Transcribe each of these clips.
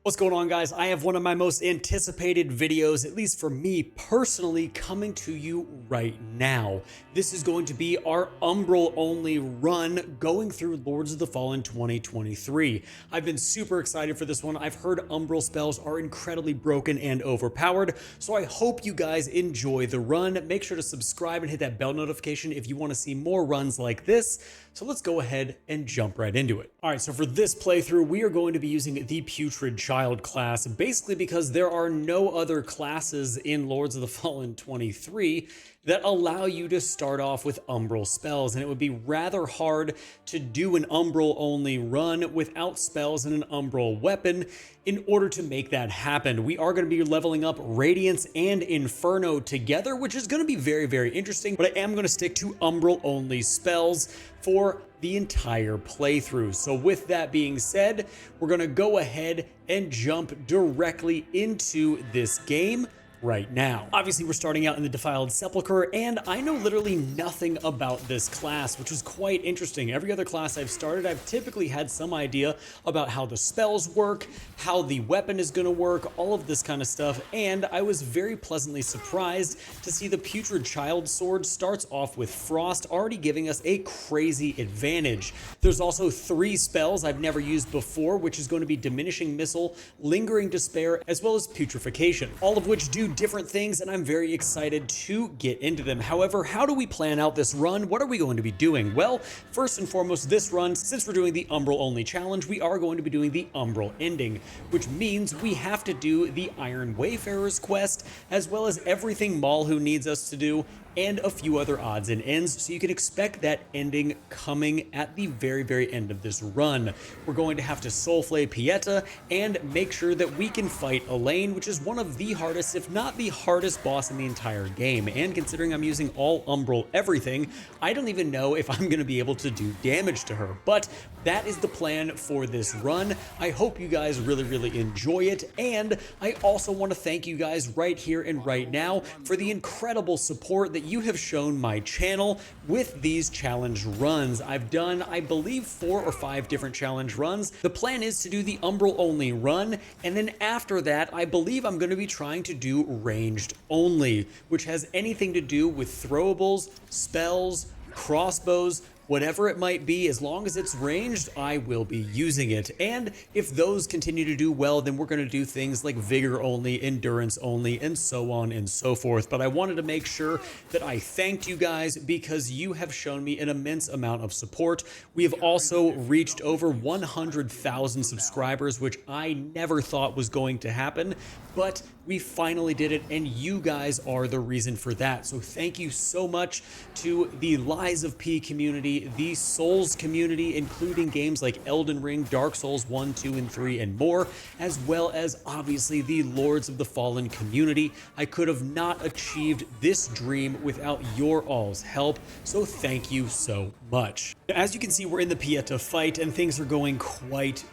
What's going on, guys? I have one of my most anticipated videos, at least for me personally, coming to you right now. This is going to be our Umbral only run going through Lords of the Fallen 2023. I've been super excited for this one. I've heard Umbral spells are incredibly broken and overpowered, so I hope you guys enjoy the run. Make sure to subscribe and hit that bell notification if you want to see more runs like this. So let's go ahead and jump right into it. All right, so for this playthrough, we are going to be using the Putrid Child class, basically because there are no other classes in Lords of the Fallen 23 that allow you to start off with Umbral spells, and it would be rather hard to do an Umbral only run without spells and an Umbral weapon in order to make that happen. We are going to be leveling up Radiance and Inferno together, which is going to be very, very interesting, but I am going to stick to Umbral only spells for the entire playthrough. So with that being said, we're going to go ahead and jump directly into this game right now. Obviously, we're starting out in the Defiled Sepulchre, and I know literally nothing about this class, which is quite interesting. Every other class I've started, I've typically had some idea about how the spells work, how the weapon is going to work, all of this kind of stuff, and I was very pleasantly surprised to see the Putrid Child Sword starts off with Frost, already giving us a crazy advantage. There's also 3 spells I've never used before, which is going to be Diminishing Missile, Lingering Despair, as well as Putrefaction, all of which do different things, and I'm very excited to get into them. However, how do we plan out this run? What are we going to be doing? Well, first and foremost, this run, since we're doing the Umbral only challenge, we are going to be doing the Umbral ending, which means we have to do the Iron Wayfarer's quest, as well as everything Malhu needs us to do, and a few other odds and ends, so you can expect that ending coming at the very, very end of this run. We're going to have to Soulflay Pieta and make sure that we can fight Elaine, which is one of the hardest, if not the hardest boss in the entire game, and considering I'm using all Umbral everything, I don't even know if I'm going to be able to do damage to her, but that is the plan for this run. I hope you guys really, really enjoy it, and I also want to thank you guys right here and right now for the incredible support that you have shown my channel with these challenge runs. I've done, I believe, 4 or 5 different challenge runs. The plan is to do the Umbral only run, and then after that, I believe I'm going to be trying to do ranged only, which has anything to do with throwables, spells, crossbows, whatever it might be. As long as it's ranged, I will be using it. And if those continue to do well, then we're going to do things like vigor only, endurance only, and so on and so forth. But I wanted to make sure that I thanked you guys because you have shown me an immense amount of support. We have also reached over 100,000 subscribers, which I never thought was going to happen, but we finally did it, and you guys are the reason for that. So thank you so much to the Lies of P community, the Souls community, including games like Elden Ring, Dark Souls 1, 2, and 3, and more, as well as obviously the Lords of the Fallen community. I could have not achieved this dream without your all's help, so thank you so much. As you can see, we're in the Pieta fight, and things are going quite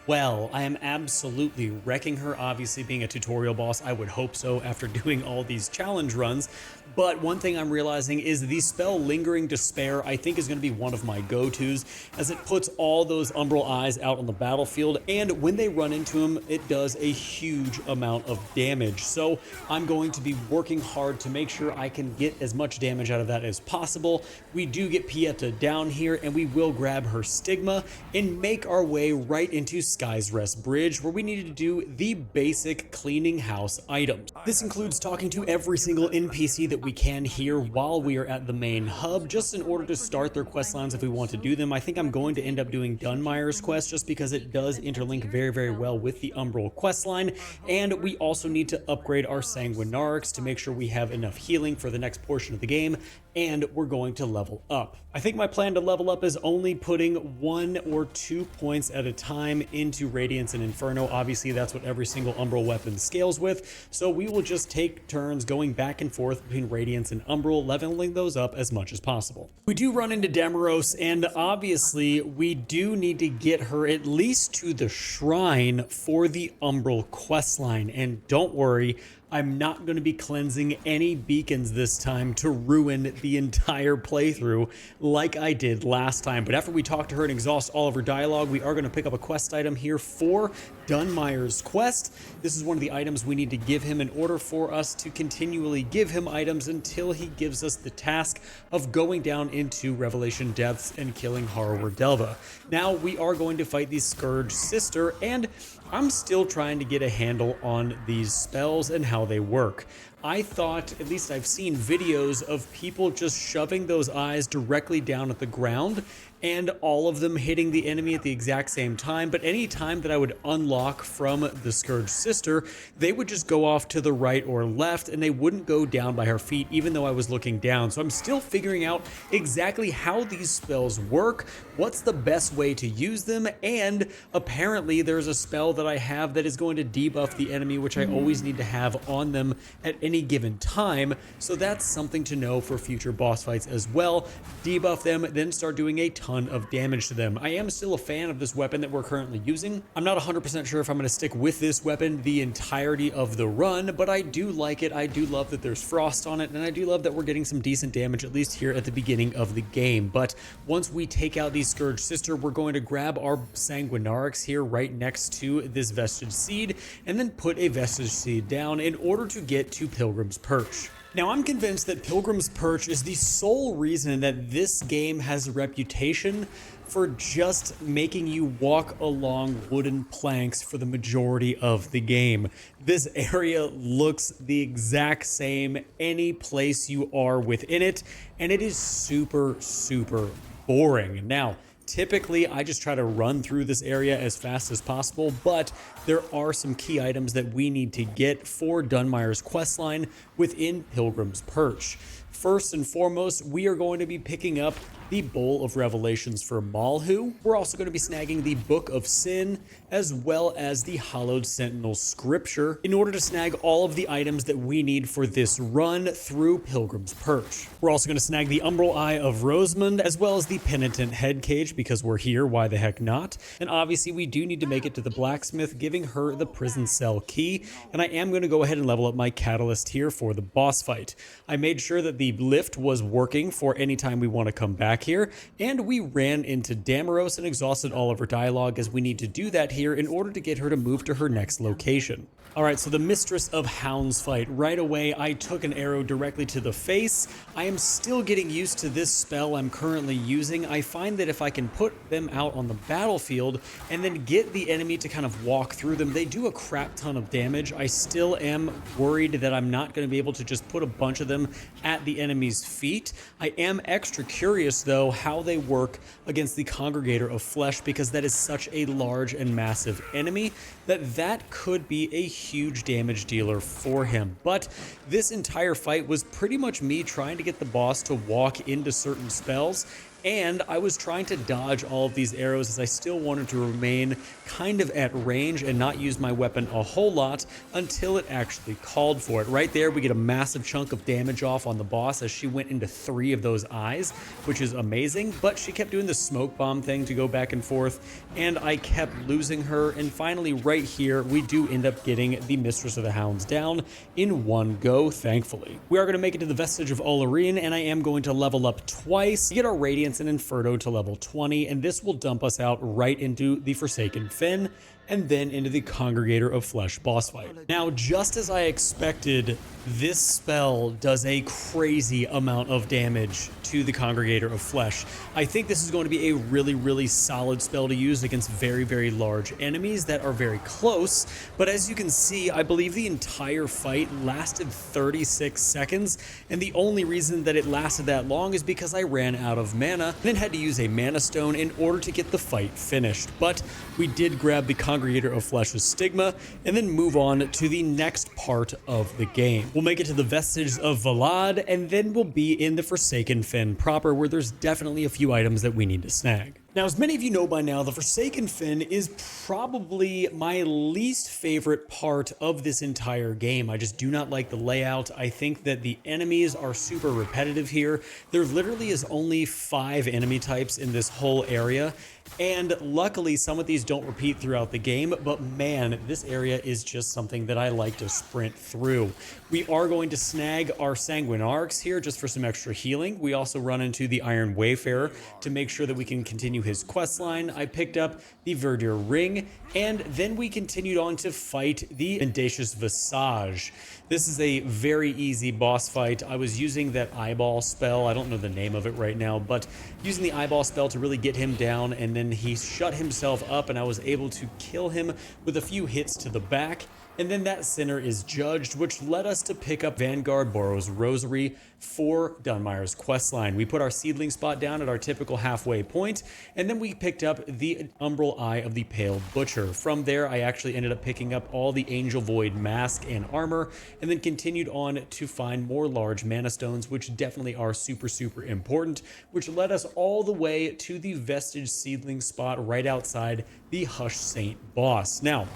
well. I am absolutely wrecking her. Obviously, being a tutorial boss, I would hope so after doing all these challenge runs. But one thing I'm realizing is the spell Lingering Despair, I think, is going to be one of my go-tos, as it puts all those Umbral eyes out on the battlefield, and when they run into him, it does a huge amount of damage. So I'm going to be working hard to make sure I can get as much damage out of that as possible. We do get Pieta down here, and we will grab her Stigma and make our way right into Sky's Rest Bridge, where we needed to do the basic cleaning house items. This includes talking to every single NPC that we can here while we are at the main hub, just in order to start their quest lines if we want to do them. I think I'm going to end up doing Dunmire's quest just because it does interlink very, very well with the Umbral quest line, and we also need to upgrade our Sanguinarix to make sure we have enough healing for the next portion of the game, and we're going to level up. I think my plan to level up is only putting 1 or 2 points at a time into Radiance and Inferno. Obviously, that's what every single Umbral weapon scales with, so we will just take turns going back and forth between Radiance and Umbral, leveling those up as much as possible. We do run into Damaros, and obviously we do need to get her at least to the shrine for the Umbral questline, and don't worry, I'm not going to be cleansing any beacons this time to ruin the entire playthrough like I did last time. But after we talk to her and exhaust all of her dialogue, we are going to pick up a quest item here for Dunmire's quest. This is one of the items we need to give him in order for us to continually give him items until he gives us the task of going down into Revelation Depths and killing Horror Delva. Now we are going to fight the Scourge Sister, and I'm still trying to get a handle on these spells and how they work. I thought, at least I've seen videos of people just shoving those eyes directly down at the ground and all of them hitting the enemy at the exact same time. But any time that I would unlock from the Scourge Sister, they would just go off to the right or left and they wouldn't go down by her feet, even though I was looking down. So I'm still figuring out exactly how these spells work, what's the best way to use them, and apparently there's a spell that I have that is going to debuff the enemy, which I always need to have on them at any given time. So that's something to know for future boss fights as well. Debuff them, then start doing a ton of damage to them. I am still a fan of this weapon that we're currently using. I'm not 100% sure if I'm going to stick with this weapon the entirety of the run, but I do like it. I do love that there's frost on it, and I do love that we're getting some decent damage, at least here at the beginning of the game. But once we take out the Scourge Sister, we're going to grab our Sanguinarix here right next to this Vestige Seed, and then put a Vestige Seed down in order to get to Pilgrim's Perch. Now, I'm convinced that Pilgrim's Perch is the sole reason that this game has a reputation for just making you walk along wooden planks for the majority of the game. This area looks the exact same any place you are within it, and it is super, super boring. Now, typically, I just try to run through this area as fast as possible, but there are some key items that we need to get for Dunmire's questline within Pilgrim's Perch. First and foremost, we are going to be picking up the Bowl of Revelations for Malhu. We're also going to be snagging the Book of Sin, as well as the Hallowed Sentinel Scripture, in order to snag all of the items that we need for this run through Pilgrim's Perch. We're also going to snag the Umbral Eye of Rosamund, as well as the Penitent Head Cage, because we're here, why the heck not? And obviously we do need to make it to the blacksmith, giving her the prison cell key, and I am going to go ahead and level up my catalyst here for the boss fight. I made sure that the lift was working for any time we want to come back here, and we ran into Damaros and exhausted all of her dialogue, as we need to do that here in order to get her to move to her next location. Alright, so the Mistress of Hounds fight. Right away, I took an arrow directly to the face. I am still getting used to this spell I'm currently using. I find that if I can put them out on the battlefield and then get the enemy to kind of walk through them, they do a crap ton of damage. I still am worried that I'm not going to be able to just put a bunch of them at the enemy's feet. I am extra curious, though, how they work against the Congregator of Flesh, because that is such a large and massive enemy that could be a huge damage dealer for him. But this entire fight was pretty much me trying to get the boss to walk into certain spells, and I was trying to dodge all of these arrows as I still wanted to remain kind of at range and not use my weapon a whole lot until it actually called for it. Right there, we get a massive chunk of damage off on the boss as she went into 3 of those eyes, which is amazing, but she kept doing the smoke bomb thing to go back and forth, and I kept losing her, and finally right here, we do end up getting the Mistress of the Hounds down in one go, thankfully. We are going to make it to the Vestige of Olorine, and I am going to level up twice to get our Radiance and Inferno to level 20, and this will dump us out right into the Forsaken Fen and then into the Congregator of Flesh boss fight. Now, just as I expected, this spell does a crazy amount of damage to the Congregator of Flesh. I think this is going to be a really, really solid spell to use against very, very large enemies that are very close, but as you can see, I believe the entire fight lasted 36 seconds, and the only reason that it lasted that long is because I ran out of mana and then had to use a mana stone in order to get the fight finished. But we did grab the Congregator of Flesh's Stigma and then move on to the next part of the game. We'll make it to the Vestiges of Valad, and then we'll be in the Forsaken Fen proper, where there's definitely a few items that we need to snag. Now, as many of you know by now, the Forsaken Fen is probably my least favorite part of this entire game. I just do not like the layout. I think that the enemies are super repetitive here. There literally is only 5 enemy types in this whole area, And luckily, some of these don't repeat throughout the game, but man, this area is just something that I like to sprint through. We are going to snag our Sanguinarchs here just for some extra healing. We also run into the Iron Wayfarer to make sure that we can continue his quest line. I picked up the Verdure Ring, and then we continued on to fight the Mendacious Visage. This is a very easy boss fight. I was using that eyeball spell. I don't know the name of it right now, but using the eyeball spell to really get him down, and then he shut himself up and I was able to kill him with a few hits to the back. And then that sinner is judged, which led us to pick up Vanguard Borrow's Rosary for Dunmire's questline. We put our seedling spot down at our typical halfway point, and then we picked up the Umbral Eye of the Pale Butcher. From there, I actually ended up picking up all the Angel Void mask and armor, and then continued on to find more large mana stones, which definitely are super important, which led us all the way to the Vestige seedling spot right outside the Hush Saint boss. Now,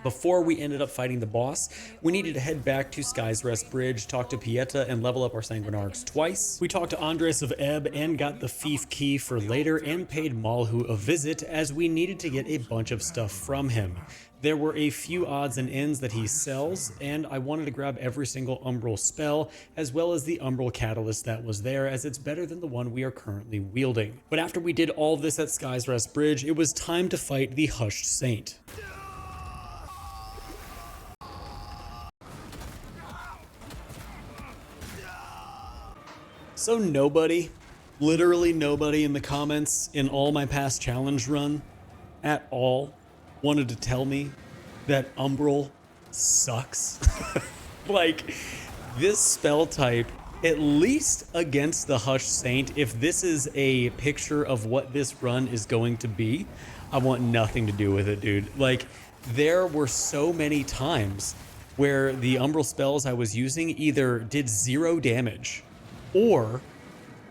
before we ended up fighting the boss, we needed to head back to Sky's Rest Bridge, talk to Pieta, and level up our Sanguinarchs twice. We talked to Andres of Ebb and got the Fief key for later, and paid Malhu a visit as we needed to get a bunch of stuff from him. There were a few odds and ends that he sells, and I wanted to grab every single Umbral spell, as well as the Umbral Catalyst that was there, as it's better than the one we are currently wielding. But after we did all this at Sky's Rest Bridge, it was time to fight the Hushed Saint. So nobody, literally nobody in the comments in all my past challenge run at all wanted to tell me that Umbral sucks. Like, this spell type, at least against the Hush Saint, if this is a picture of what this run is going to be, I want nothing to do with it, dude. Like, there were so many times where the Umbral spells I was using either did 0 damage or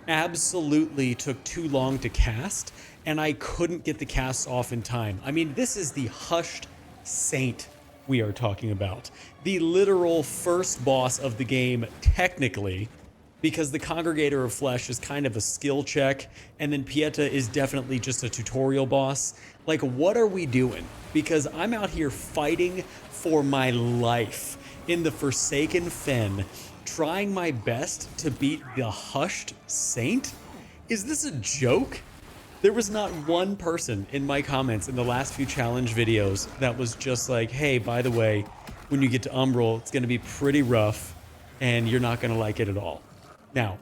absolutely took too long to cast, and I couldn't get the casts off in time. I mean, this is the Hushed Saint we are talking about. The literal first boss of the game, technically, because the Congregator of Flesh is kind of a skill check, and then Pieta is definitely just a tutorial boss. Like, what are we doing? Because I'm out here fighting for my life in the Forsaken Fen, trying my best to beat the Hushed Saint? Is this a joke? There was not one person in my comments in the last few challenge videos that was just like, hey, by the way, when you get to Umbral, it's going to be pretty rough and you're not going to like it at all. Now,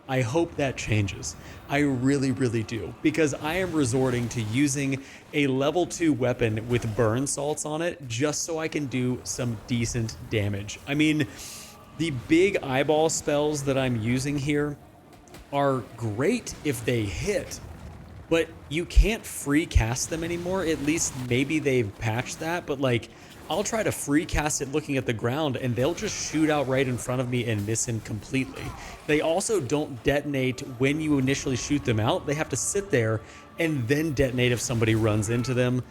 I hope that changes. I really do, because I am resorting to using a level 2 weapon with burn salts on it just so I can do some decent damage. I mean, the big eyeball spells that I'm using here are great if they hit, but you can't free cast them anymore. At least maybe they've patched that, but like, I'll try to free cast it looking at the ground and they'll just shoot out right in front of me and miss him completely. They also don't detonate when you initially shoot them out. They have to sit there and then detonate if somebody runs into them.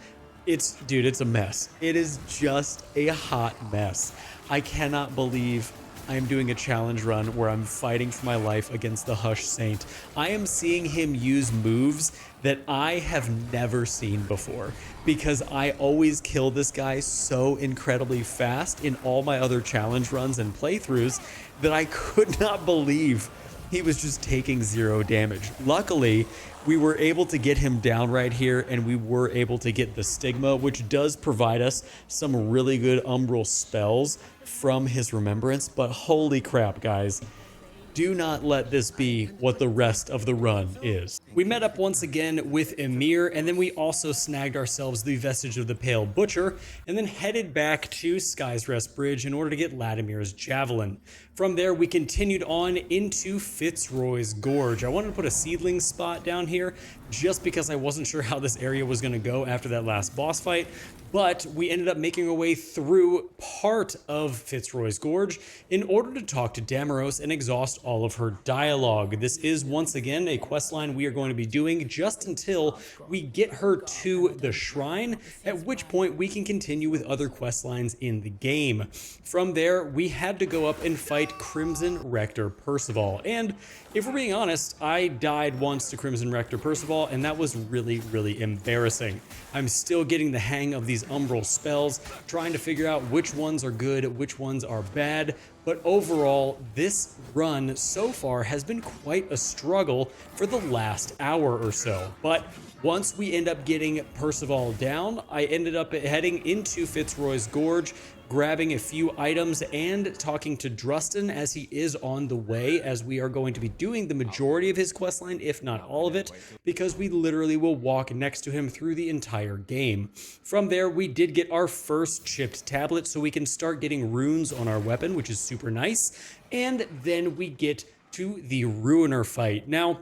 Dude, it's a mess. It is just a hot mess. I cannot believe I am doing a challenge run where I'm fighting for my life against the Hush Saint. I am seeing him use moves that I have never seen before, because I always kill this guy so incredibly fast in all my other challenge runs and playthroughs that I could not believe he was just taking 0 damage. Luckily, we were able to get him down right here, and we were able to get the Stigma, which does provide us some really good Umbral spells from his remembrance. But holy crap, guys. Do not let this be what the rest of the run is. We met up once again with Emir, and then we also snagged ourselves the Vestige of the Pale Butcher, and then headed back to Sky's Rest Bridge in order to get Latimir's Javelin. From there, we continued on into Fitzroy's Gorge. I wanted to put a seedling spot down here just because I wasn't sure how this area was going to go after that last boss fight, but we ended up making our way through part of Fitzroy's Gorge in order to talk to Damaros and exhaust all of her dialogue. This is once again a questline we are going to be doing just until we get her to the shrine, at which point we can continue with other questlines in the game. From there, we had to go up and fight Crimson Rector Percival, and if we're being honest, I died once to Crimson Rector Percival, and that was really embarrassing. I'm still getting the hang of these Umbral spells, trying to figure out which ones are good, which ones are bad, but overall, this run so far has been quite a struggle for the last hour or so. But once we end up getting Percival down, I ended up heading into Fitzroy's Gorge, grabbing a few items and talking to Drustin as he is on the way, as we are going to be doing the majority of his questline, if not all of it, because we literally will walk next to him through the entire game. From there, we did get our first chipped tablet, so we can start getting runes on our weapon, which is super nice, and then we get to the Ruiner fight. Now,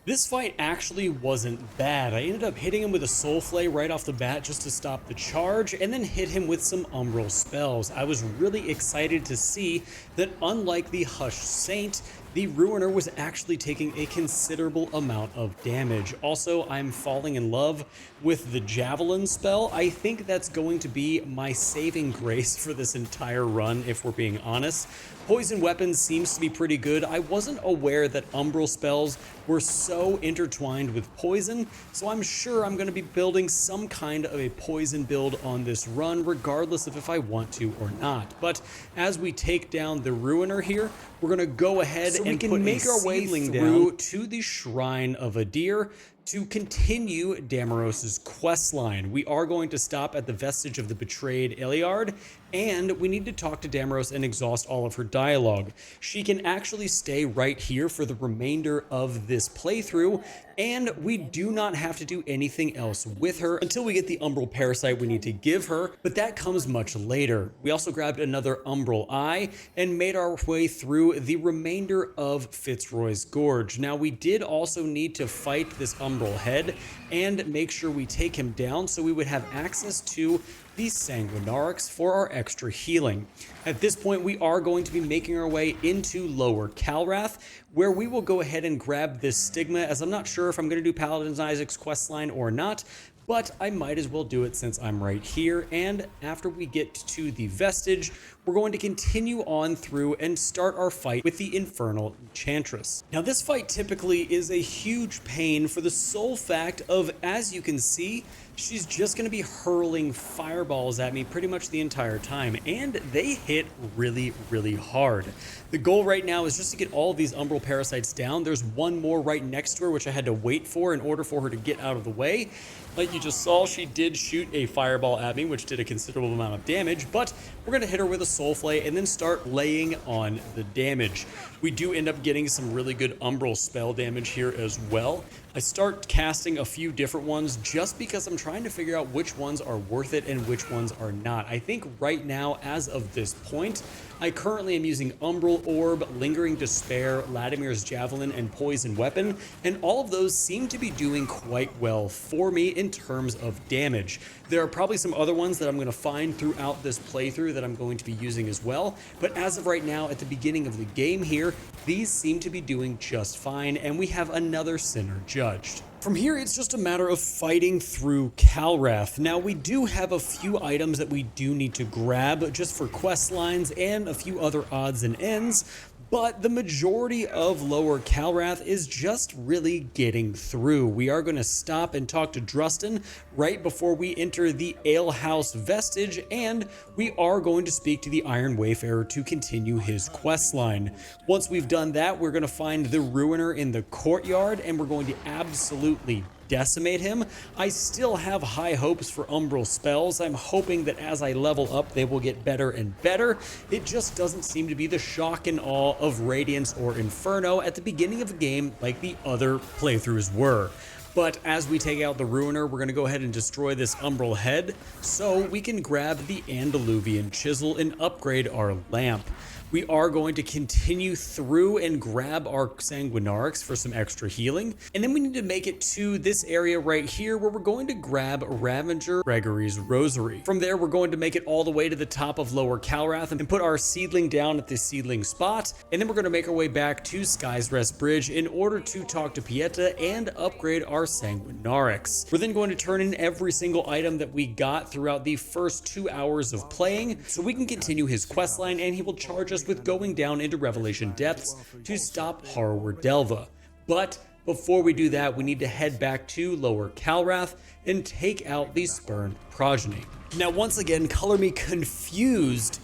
this fight actually wasn't bad. I ended up hitting him with a Soul Flay right off the bat just to stop the charge, and then hit him with some Umbral spells. I was really excited to see that unlike the Hushed Saint, the Ruiner was actually taking a considerable amount of damage. Also, I'm falling in love with the Javelin spell. I think that's going to be my saving grace for this entire run, if we're being honest. Poison weapons seems to be pretty good. I wasn't aware that Umbral spells were so intertwined with poison, so I'm sure I'm going to be building some kind of a poison build on this run, regardless of if I want to or not. But as we take down the Ruiner here, we're going to go ahead and we can make our way through to the Shrine of Adir to continue Damaros's questline. We are going to stop at the vestige of the betrayed Eliard, and we need to talk to Damaros and exhaust all of her dialogue. She can actually stay right here for the remainder of this playthrough, and we do not have to do anything else with her until we get the Umbral Parasite we need to give her, but that comes much later. We also grabbed another Umbral Eye and made our way through the remainder of Fitzroy's Gorge. Now, we did also need to fight this Umbral Head and make sure we take him down so we would have access to these Sanguinarix for our extra healing. At this point, we are going to be making our way into Lower Calrath, where we will go ahead and grab this Stigma, as I'm not sure if I'm going to do Paladin Isaac's questline or not, but I might as well do it since I'm right here. And after we get to the Vestige, we're going to continue on through and start our fight with the Infernal Enchantress. Now, this fight typically is a huge pain for the sole fact of, as you can see, she's just going to be hurling fireballs at me pretty much the entire time, and they hit really hard. The goal right now is just to get all of these Umbral Parasites down. There's one more right next to her, which I had to wait for in order for her to get out of the way. Like you just saw, she did shoot a fireball at me, which did a considerable amount of damage, but we're going to hit her with a Soul Flay and then start laying on the damage. We do end up getting some really good Umbral spell damage here as well. I start casting a few different ones just because I'm trying to figure out which ones are worth it and which ones are not. I think right now, as of this point, I currently am using Umbral Orb, Lingering Despair, Latimer's Javelin, and Poison Weapon, and all of those seem to be doing quite well for me in terms of damage. There are probably some other ones that I'm going to find throughout this playthrough that I'm going to be using as well, but as of right now, at the beginning of the game here, these seem to be doing just fine, and we have another Sinner judged. From here, it's just a matter of fighting through Calrath. Now, we do have a few items that we do need to grab just for quest lines and a few other odds and ends, but the majority of Lower Calrath is just really getting through. We are going to stop and talk to Drustin right before we enter the Alehouse Vestige, and we are going to speak to the Iron Wayfarer to continue his quest line. Once we've done that, we're going to find the Ruiner in the courtyard, and we're going to absolutely decimate him. I still have high hopes for Umbral spells. I'm hoping that as I level up, they will get better and better. It just doesn't seem to be the shock and awe of Radiance or Inferno at the beginning of the game like the other playthroughs were. But as we take out the Ruiner, we're going to go ahead and destroy this Umbral head so we can grab the Andaluvian Chisel and upgrade our lamp. we are going to continue through and grab our Sanguinarix for some extra healing. And then we need to make it to this area right here where we're going to grab Ravager Gregory's Rosary. From there, we're going to make it all the way to the top of Lower Calrath and put our seedling down at this seedling spot. And then we're going to make our way back to Sky's Rest Bridge in order to talk to Pieta and upgrade our Sanguinarix. We're then going to turn in every single item that we got throughout the first 2 hours of playing so we can continue his questline, and he will charge us with going down into Revelation Depths to stop Horror Delva. But before we do that, we need to head back to Lower Calrath and take out the Spurned Progeny. Now, once again, color me confused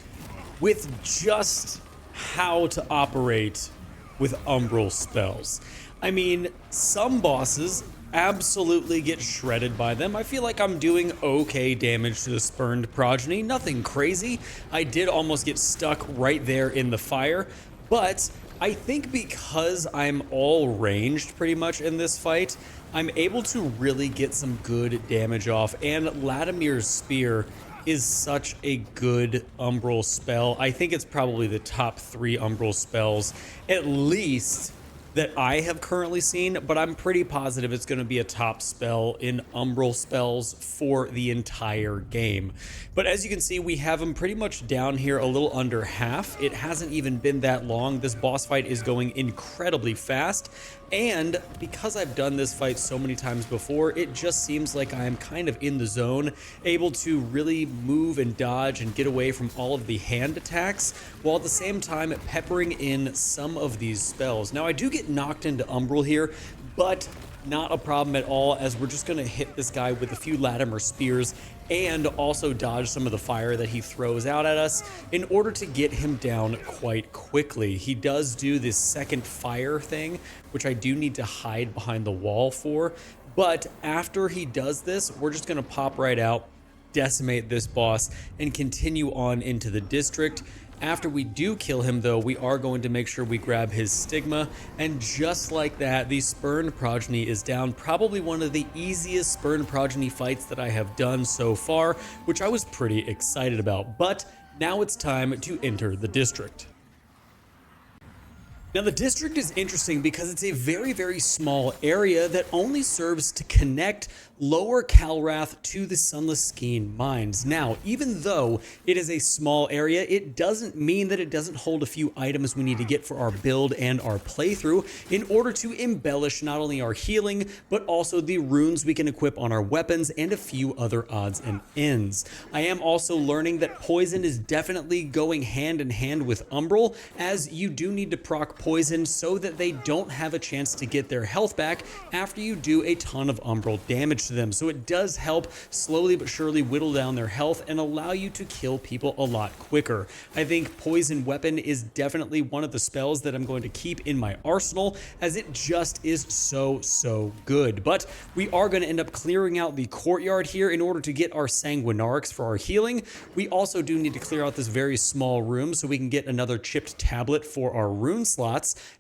with just how to operate with Umbral spells. I mean, some bosses absolutely get shredded by them. I feel like I'm doing okay damage to the Spurned Progeny, nothing crazy. I did almost get stuck right there in the fire, but I think because I'm all ranged pretty much in this fight, I'm able to really get some good damage off, and Latimer's Spear is such a good Umbral spell. I think it's probably the top 3 Umbral spells, at least that I have currently seen, but I'm pretty positive it's going to be a top spell in Umbral spells for the entire game. But as you can see, we have him pretty much down here a little under half. It hasn't even been that long. This boss fight is going incredibly fast, and because I've done this fight so many times before, it just seems like I am kind of in the zone, able to really move and dodge and get away from all of the hand attacks, while at the same time peppering in some of these spells. Now, I do get knocked into Umbral here, but not a problem at all, as we're just going to hit this guy with a few Latimer Spears and also dodge some of the fire that he throws out at us in order to get him down quite quickly. He does do this second fire thing, which I do need to hide behind the wall for, but after he does this, we're just going to pop right out, decimate this boss, and continue on into the district. After we do kill him, though, we are going to make sure we grab his stigma, and just like that, the Spurned Progeny is down. Probably one of the easiest Spurned Progeny fights that I have done so far, which I was pretty excited about. But now it's time to enter the district. Now, the district is interesting because it's a very, very small area that only serves to connect Lower Calrath to the Sunless Skein mines. Now, even though it is a small area, it doesn't mean that it doesn't hold a few items we need to get for our build and our playthrough in order to embellish not only our healing, but also the runes we can equip on our weapons and a few other odds and ends. I am also learning that poison is definitely going hand in hand with Umbral, as you do need to proc poison so that they don't have a chance to get their health back after you do a ton of Umbral damage to them. So it does help slowly but surely whittle down their health and allow you to kill people a lot quicker. I think Poison Weapon is definitely one of the spells that I'm going to keep in my arsenal, as it just is so good. But we are going to end up clearing out the courtyard here in order to get our Sanguinarix for our healing. We also do need to clear out this very small room so we can get another chipped tablet for our rune slots,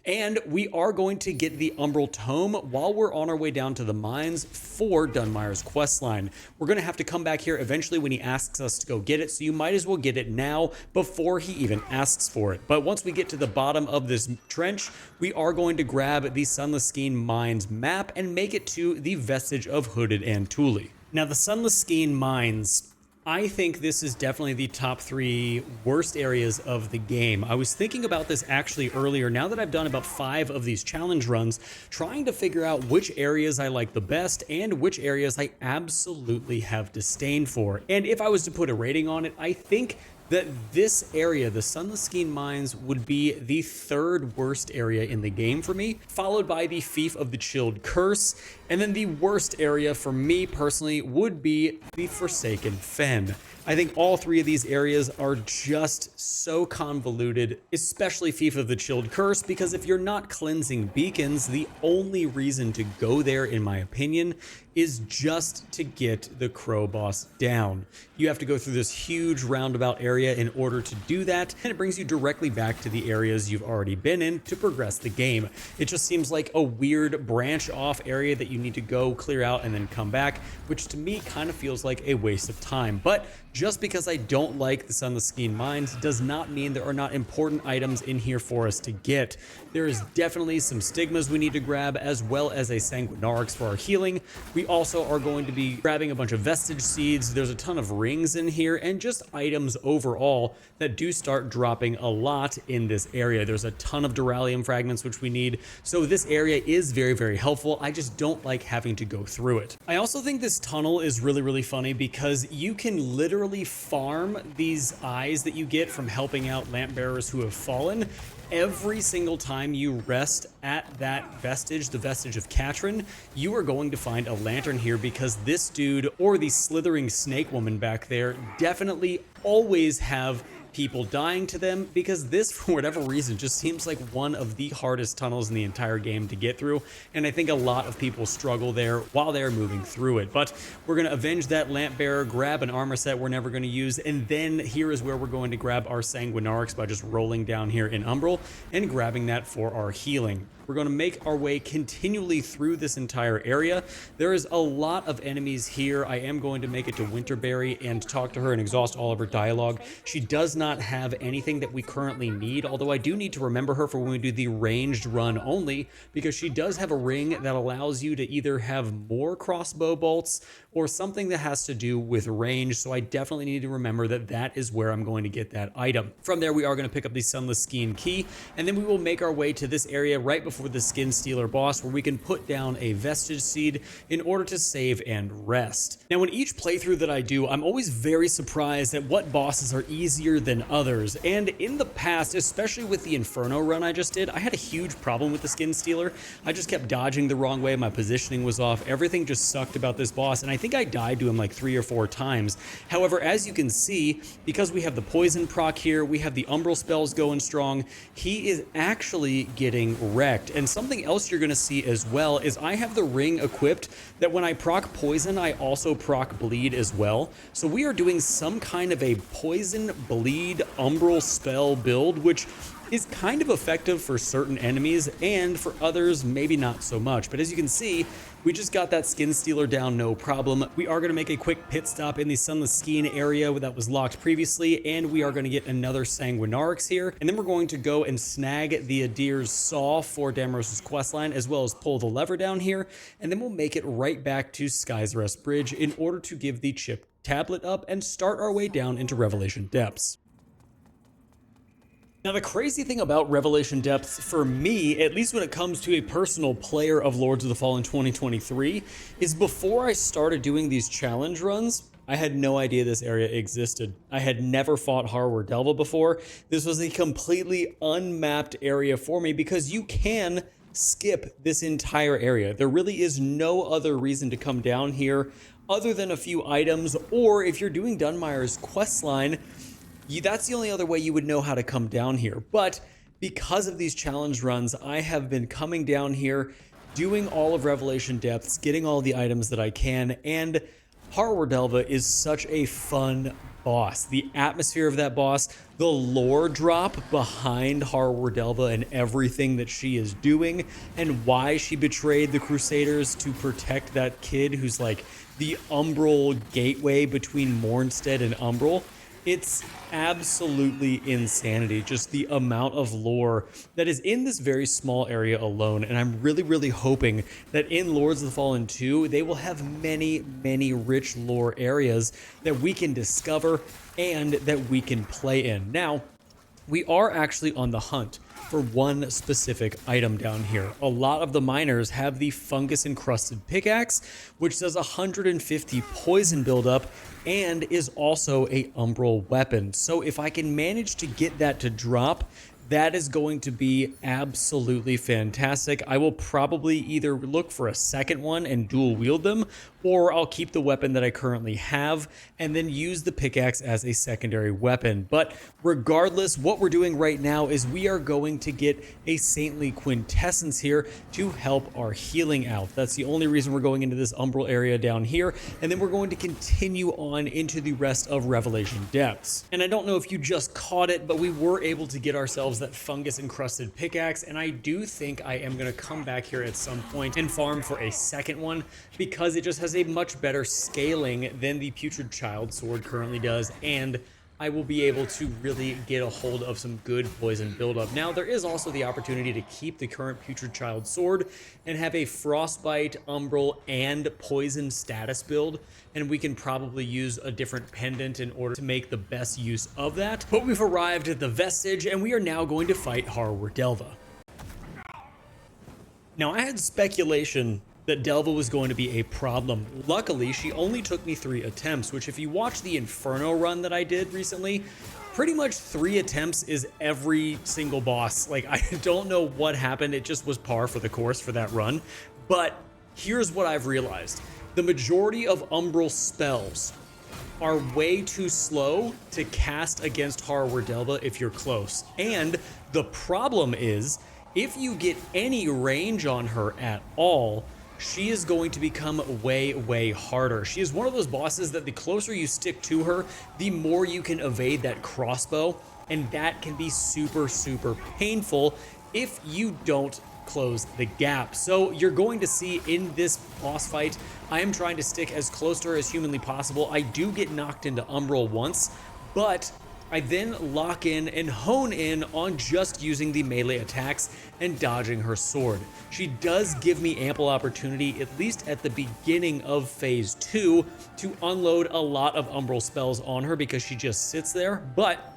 and we are going to get the Umbral Tome while we're on our way down to the mines for Dunmire's questline. We're going to have to come back here eventually when he asks us to go get it, so you might as well get it now before he even asks for it. But once we get to the bottom of this trench, we are going to grab the Sunless Skein Mines map and make it to the vestige of Hooded and Thule. Now, the Sunless Skein Mines, I think this is definitely the top 3 worst areas of the game. I was thinking about this actually earlier, now that I've done about 5 of these challenge runs, trying to figure out which areas I like the best and which areas I absolutely have disdain for. And if I was to put a rating on it, I think that this area, the Sunless Skein Mines, would be the 3rd worst area in the game for me, followed by the Fief of the Chilled Curse, and then the worst area for me personally would be the Forsaken Fen. I think all 3 of these areas are just so convoluted, especially Fief of the Chilled Curse, because if you're not cleansing beacons, the only reason to go there, in my opinion, is just to get the Crow boss down. You have to go through this huge roundabout area in order to do that, and it brings you directly back to the areas you've already been in to progress the game. It just seems like a weird branch off area that you need to go clear out and then come back, which to me kind of feels like a waste of time. But Just because I don't like the Sunless Skiing Mines does not mean there are not important items in here for us to get. There is definitely some stigmas we need to grab, as well as a Sanguinarix for our healing. We also are going to be grabbing a bunch of vestige seeds. There's a ton of rings in here and just items overall that do start dropping a lot in this area. There's a ton of Duralium fragments which we need, so this area is very, very helpful. I just don't like having to go through it. I also think this tunnel is really, really funny because you can literally farm these eyes that you get from helping out lamp bearers who have fallen. Every single time you rest at that vestige, the vestige of Katrin, you are going to find a lantern here, because this dude or the slithering snake woman back there definitely always have people dying to them, because this, for whatever reason, just seems like one of the hardest tunnels in the entire game to get through, and I think a lot of people struggle there while they're moving through it. But we're going to avenge that lamp bearer, grab an armor set we're never going to use, and then here is where we're going to grab our Sanguinarix by just rolling down here in Umbral and grabbing that for our healing. We're going to make our way continually through this entire area. There is a lot of enemies here. I am going to make it to Winterberry and talk to her and exhaust all of her dialogue. She does not have anything that we currently need, although I do need to remember her for when we do the ranged run only, because she does have a ring that allows you to either have more crossbow bolts or something that has to do with range, so I definitely need to remember that that is where I'm going to get that item. From there, we are going to pick up the Sunless Skiing Key, and then we will make our way to this area right before the Skin Stealer boss, where we can put down a vestige seed in order to save and rest. Now, in each playthrough that I do, I'm always very surprised at what bosses are easier than others, and in the past, especially with the Inferno run I just did, I had a huge problem with the Skin Stealer. I just kept dodging the wrong way, my positioning was off, everything just sucked about this boss, and I think I died to him like 3 or 4 times. However, as you can see, because we have the poison proc here, we have the Umbral spells going strong, he is actually getting wrecked. And something else you're going to see as well is I have the ring equipped that when I proc poison, I also proc bleed as well. So we are doing some kind of a poison bleed Umbral spell build, which is kind of effective for certain enemies, and for others, maybe not so much. But as you can see, we just got that Skin Stealer down, no problem. We are going to make a quick pit stop in the Sunless Skiing area that was locked previously, and we are going to get another Sanguinarix here, and then we're going to go and snag the Adir's Saw for Damaros' questline, as well as pull the lever down here, and then we'll make it right back to Sky's Rest Bridge in order to give the chip tablet up and start our way down into Revelation Depths. Now, the crazy thing about Revelation Depths, for me, at least when it comes to a personal player of Lords of the Fallen 2023, is before I started doing these challenge runs, I had no idea this area existed. I had never fought Harwer Delva before. This was a completely unmapped area for me, because you can skip this entire area. There really is no other reason to come down here other than a few items, or if you're doing Dunmire's questline, that's the only other way you would know how to come down here. But because of these challenge runs, I have been coming down here, doing all of Revelation Depths, getting all the items that I can, and Harwer Delva is such a fun boss. The atmosphere of that boss, the lore drop behind Harwer Delva and everything that she is doing, and why she betrayed the Crusaders to protect that kid who's like the Umbral gateway between Mornstead and Umbral. It's absolutely insanity, just the amount of lore that is in this very small area alone, and I'm really, really hoping that in Lords of the Fallen 2, they will have many, many rich lore areas that we can discover and that we can play in. Now, we are actually on the hunt for one specific item down here. A lot of the miners have the fungus encrusted pickaxe, which does 150 poison buildup and is also a Umbral weapon. So if I can manage to get that to drop, that is going to be absolutely fantastic. I will probably either look for a second one and dual wield them, or I'll keep the weapon that I currently have and then use the pickaxe as a secondary weapon. But regardless, what we're doing right now is we are going to get a Saintly Quintessence here to help our healing out. That's the only reason we're going into this Umbral area down here, and then we're going to continue on into the rest of Revelation Depths. And I don't know if you just caught it, but we were able to get ourselves spells that fungus encrusted pickaxe, and I do think I am going to come back here at some point and farm for a second one because it just has a much better scaling than the Putrid Child sword currently does, and I will be able to really get a hold of some good poison buildup. Now, there is also the opportunity to keep the current Putrid Child sword and have a Frostbite, Umbral, and Poison status build, and we can probably use a different pendant in order to make the best use of that. But we've arrived at the Vestige, and we are now going to fight Harrower Delva. Now, I had speculation that Delva was going to be a problem. Luckily, she only took me 3 attempts, which if you watch the Inferno run that I did recently, pretty much 3 attempts is every single boss. Like, I don't know what happened. It just was par for the course for that run. But here's what I've realized. The majority of Umbral spells are way too slow to cast against Harrower Delva if you're close. And the problem is, if you get any range on her at all, she is going to become way, way harder. She is one of those bosses that the closer you stick to her, the more you can evade that crossbow, and that can be super, super painful if you don't close the gap. So you're going to see in this boss fight, I am trying to stick as close to her as humanly possible. I do get knocked into Umbral once, but I then lock in and hone in on just using the melee attacks and dodging her sword. She does give me ample opportunity, at least at the beginning of phase 2, to unload a lot of Umbral spells on her because she just sits there, but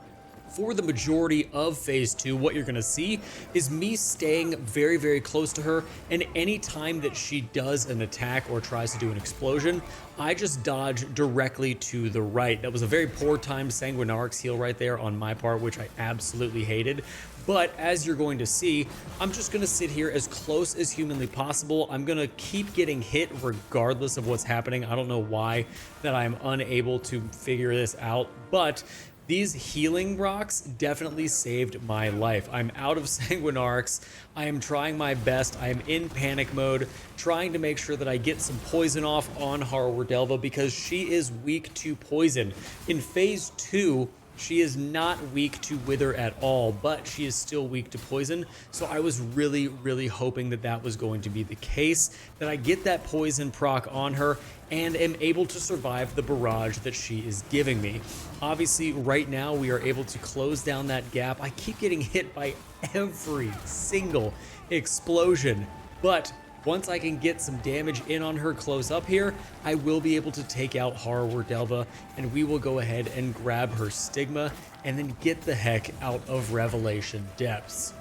for the majority of phase 2, what you're gonna see is me staying very, very close to her, and any time that she does an attack or tries to do an explosion, I just dodge directly to the right. That was a very poor timed Sanguinarix heal right there on my part, which I absolutely hated. But as you're going to see, I'm just gonna sit here as close as humanly possible. I'm gonna keep getting hit regardless of what's happening. I don't know why that I'm unable to figure this out, but these healing rocks definitely saved my life. I'm out of Sanguinarix. I am trying my best. I am in panic mode, trying to make sure that I get some poison off on Harrower Delva because she is weak to poison. In phase 2, she is not weak to wither at all, but she is still weak to poison. So I was really, really hoping that that was going to be the case, that I get that poison proc on her and am able to survive the barrage that she is giving me. Obviously, right now we are able to close down that gap. I keep getting hit by every single explosion, but once I can get some damage in on her close up here, I will be able to take out Harrower Delva, and we will go ahead and grab her Stigma and then get the heck out of Revelation Depths.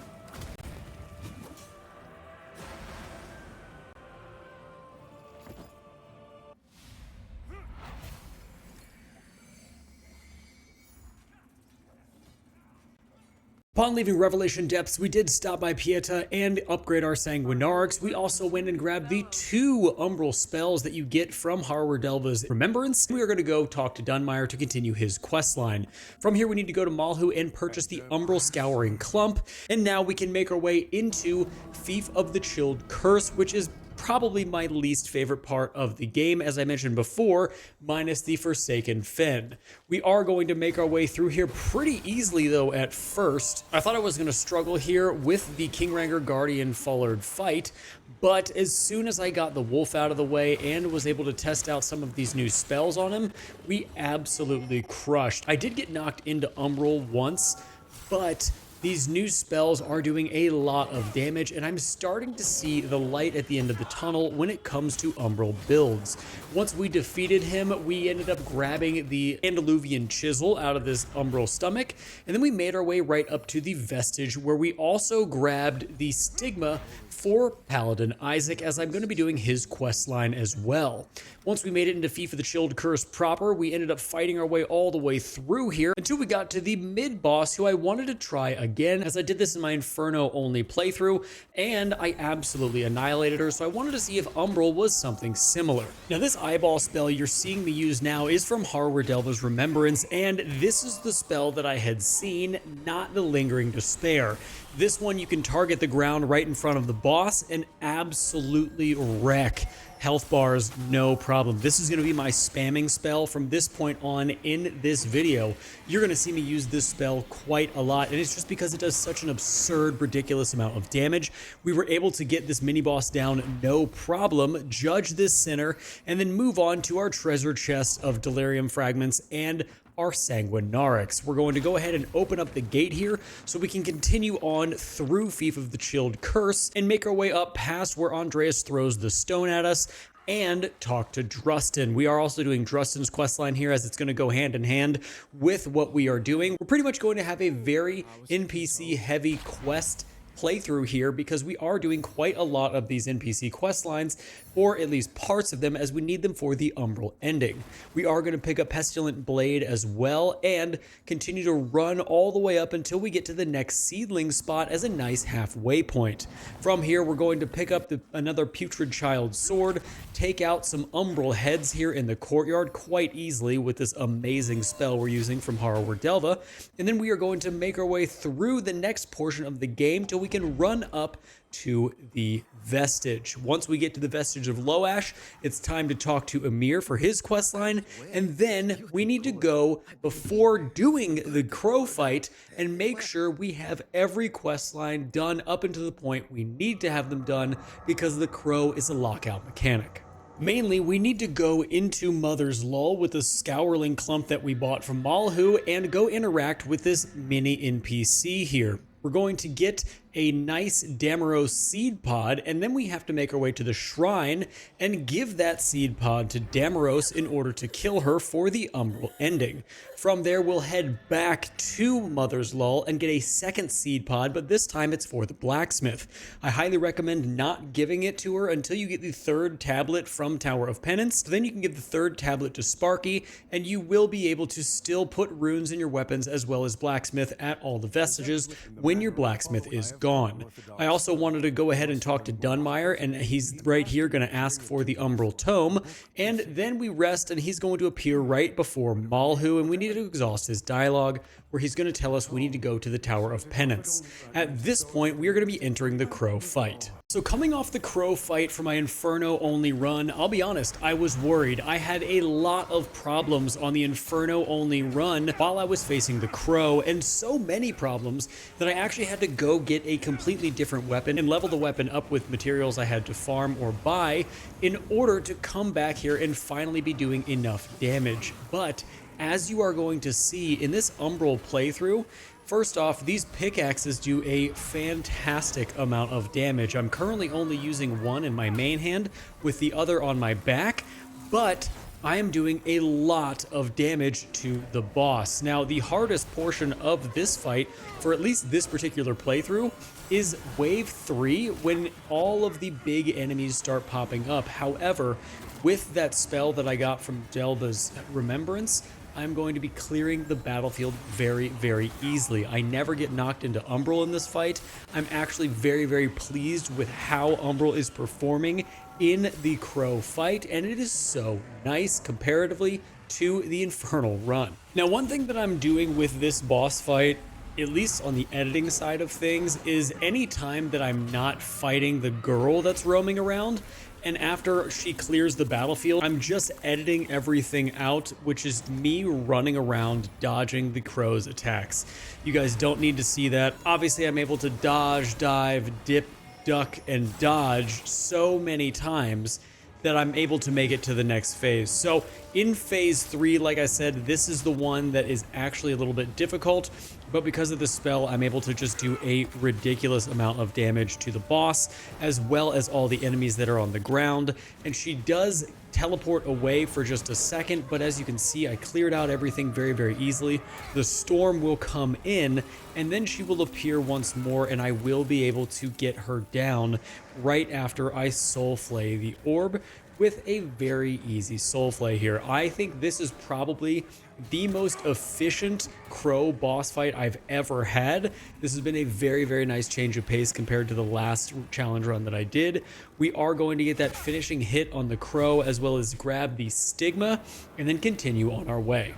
Upon leaving Revelation Depths, we did stop by Pieta and upgrade our Sanguinarix. We also went and grabbed the 2 Umbral spells that you get from Harrower Delva's Remembrance. We are going to go talk to Dunmire to continue his quest line. From here, we need to go to Malhu and purchase the Umbral Scouring Clump, and now we can make our way into Fief of the Chilled Curse, which is probably my least favorite part of the game, as I mentioned before, minus the Forsaken Fen. We are going to make our way through here pretty easily, though, at first. I thought I was going to struggle here with the Kingranger Guardian Follard fight, but as soon as I got the wolf out of the way and was able to test out some of these new spells on him, we absolutely crushed. I did get knocked into Umbral once, but these new spells are doing a lot of damage, and I'm starting to see the light at the end of the tunnel when it comes to Umbral builds. Once we defeated him, we ended up grabbing the Andaluvian Chisel out of this Umbral stomach, and then we made our way right up to the Vestige, where we also grabbed the Stigma for Paladin Isaac, as I'm going to be doing his quest line as well. Once we made it into Fief of the Chilled Curse proper, we ended up fighting our way all the way through here until we got to the mid-boss, who I wanted to try again, as I did this in my Inferno-only playthrough, and I absolutely annihilated her, so I wanted to see if Umbral was something similar. Now, this eyeball spell you're seeing me use now is from Harrower Delva's Remembrance, and this is the spell that I had seen, not the Lingering Despair. This one, you can target the ground right in front of the boss and absolutely wreck health bars, no problem. This is going to be my spamming spell from this point on in this video. You're going to see me use this spell quite a lot, and it's just because it does such an absurd, ridiculous amount of damage. We were able to get this mini boss down no problem, judge this sinner, and then move on to our treasure chest of delirium fragments and our sanguinarix. We're going to go ahead and open up the gate here so we can continue on through Fief of the Chilled Curse and make our way up past where Andreas throws the stone at us and talk to Drustin. We are also doing Drustin's questline here, as it's going to go hand in hand with what we are doing. We're pretty much going to have a very NPC heavy quest playthrough here because we are doing quite a lot of these NPC quest lines, or at least parts of them, as we need them for the Umbral ending. We are going to pick up Pestilent Blade as well and continue to run all the way up until we get to the next seedling spot as a nice halfway point. From here, we're going to pick up another Putrid Child sword, take out some Umbral heads here in the courtyard quite easily with this amazing spell we're using from Harrower Delva, and then we are going to make our way through the next portion of the game till we can run up to the Vestige. Once we get to the Vestige of Loash, it's time to talk to Emir for his questline, and then we need to go before doing the crow fight and make sure we have every questline done up until the point we need to have them done, because the crow is a lockout mechanic. Mainly, we need to go into Mother's Lull with the Scourling Clump that we bought from Malhu and go interact with this mini NPC here. We're going to get a nice Damaros seed pod, and then we have to make our way to the shrine and give that seed pod to Damaros in order to kill her for the Umbral ending. From there, we'll head back to Mother's Lull and get a second seed pod, but this time it's for the blacksmith. I highly recommend not giving it to her until you get the third tablet from Tower of Penance. Then you can give the third tablet to Sparky, and you will be able to still put runes in your weapons as well as blacksmith at all the vestiges when your blacksmith is gone. I also wanted to go ahead and talk to Dunmire, and he's right here going to ask for the Umbral Tome, and then we rest and he's going to appear right before Malhu, and we need to exhaust his dialogue where he's going to tell us we need to go to the Tower of Penance. At this point, we are going to be entering the crow fight. So coming off the crow fight for my Inferno only run, I'll be honest, I was worried. I had a lot of problems on the Inferno only run while I was facing the crow, and so many problems that I actually had to go get a completely different weapon and level the weapon up with materials I had to farm or buy in order to come back here and finally be doing enough damage. But as you are going to see in this Umbral playthrough, first off, these pickaxes do a fantastic amount of damage. I'm currently only using one in my main hand with the other on my back, but I am doing a lot of damage to the boss. Now, the hardest portion of this fight, for at least this particular playthrough, is Wave 3, when all of the big enemies start popping up. However, with that spell that I got from Delva's Remembrance, I'm going to be clearing the battlefield very, very easily. I never get knocked into Umbral in this fight. I'm actually very, very pleased with how Umbral is performing in the crow fight, and it is so nice comparatively to the Infernal run. Now, one thing that I'm doing with this boss fight, at least on the editing side of things, is any time that I'm not fighting the girl that's roaming around, and after she clears the battlefield, I'm just editing everything out, which is me running around dodging the crow's attacks. You guys don't need to see that. Obviously, I'm able to dodge, dive, dip, duck, and dodge so many times that I'm able to make it to the next phase. So in phase 3, like I said, this is the one that is actually a little bit difficult, but because of the spell, I'm able to just do a ridiculous amount of damage to the boss, as well as all the enemies that are on the ground. And she does teleport away for just a second, but as you can see, I cleared out everything very, very easily. The storm will come in, and then she will appear once more, and I will be able to get her down right after I soul flay the orb with a very easy soul flay here. I think this is probably the most efficient crow boss fight I've ever had. This has been a very, very nice change of pace compared to the last challenge run that I did. We are going to get that finishing hit on the crow, as well as grab the stigma, and then continue on our way.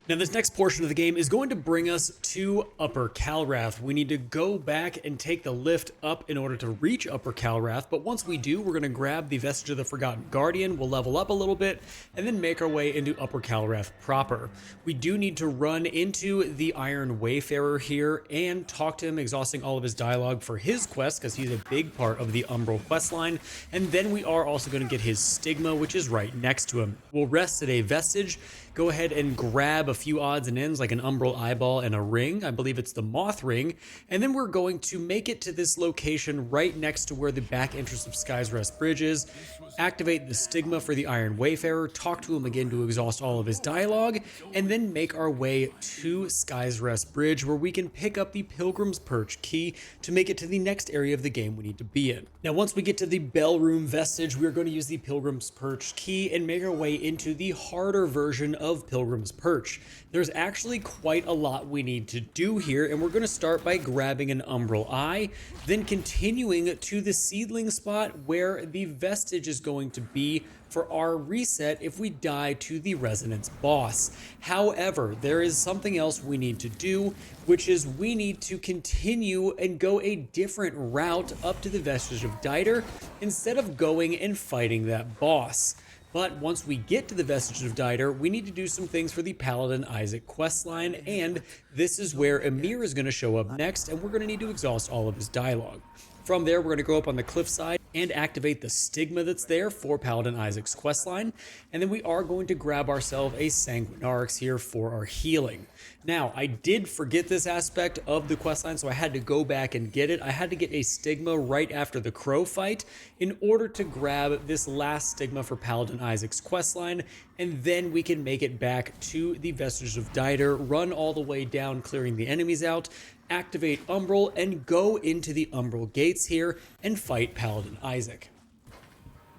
Now, this next portion of the game is going to bring us to Upper Calrath. We need to go back and take the lift up in order to reach Upper Calrath, but once we do, we're going to grab the Vestige of the Forgotten Guardian, we'll level up a little bit, and then make our way into Upper Calrath proper. We do need to run into the Iron Wayfarer here and talk to him, exhausting all of his dialogue for his quest, because he's a big part of the Umbral questline, and then we are also going to get his Stigma, which is right next to him. We'll rest at a Vestige, go ahead and grab a few odds and ends like an Umbral eyeball and a ring. I believe it's the Moth Ring. And then we're going to make it to this location right next to where the back entrance of Sky's Rest Bridge is, activate the Stigma for the Iron Wayfarer, talk to him again to exhaust all of his dialogue, and then make our way to Sky's Rest Bridge where we can pick up the Pilgrim's Perch key to make it to the next area of the game we need to be in. Now, once we get to the Bell Room Vestige, we're going to use the Pilgrim's Perch key and make our way into the harder version of Pilgrim's Perch. There's actually quite a lot we need to do here, and we're going to start by grabbing an Umbral Eye, then continuing to the seedling spot where the Vestige is going to be for our reset if we die to the Resonance boss. However, there is something else we need to do, which is we need to continue and go a different route up to the Vestige of Diter instead of going and fighting that boss. But once we get to the Vestige of Diter, we need to do some things for the Paladin Isaac questline, and this is where Emir is going to show up next, and we're going to need to exhaust all of his dialogue. From there, we're going to go up on the cliffside and activate the Stigma that's there for Paladin Isaac's questline, and then we are going to grab ourselves a Sanguinarix here for our healing. Now, I did forget this aspect of the questline, so I had to go back and get it. I had to get a Stigma right after the Crow fight in order to grab this last Stigma for Paladin Isaac's questline, and then we can make it back to the Vestige of Diter, run all the way down, clearing the enemies out, activate Umbral, and go into the Umbral gates here and fight Paladin Isaac.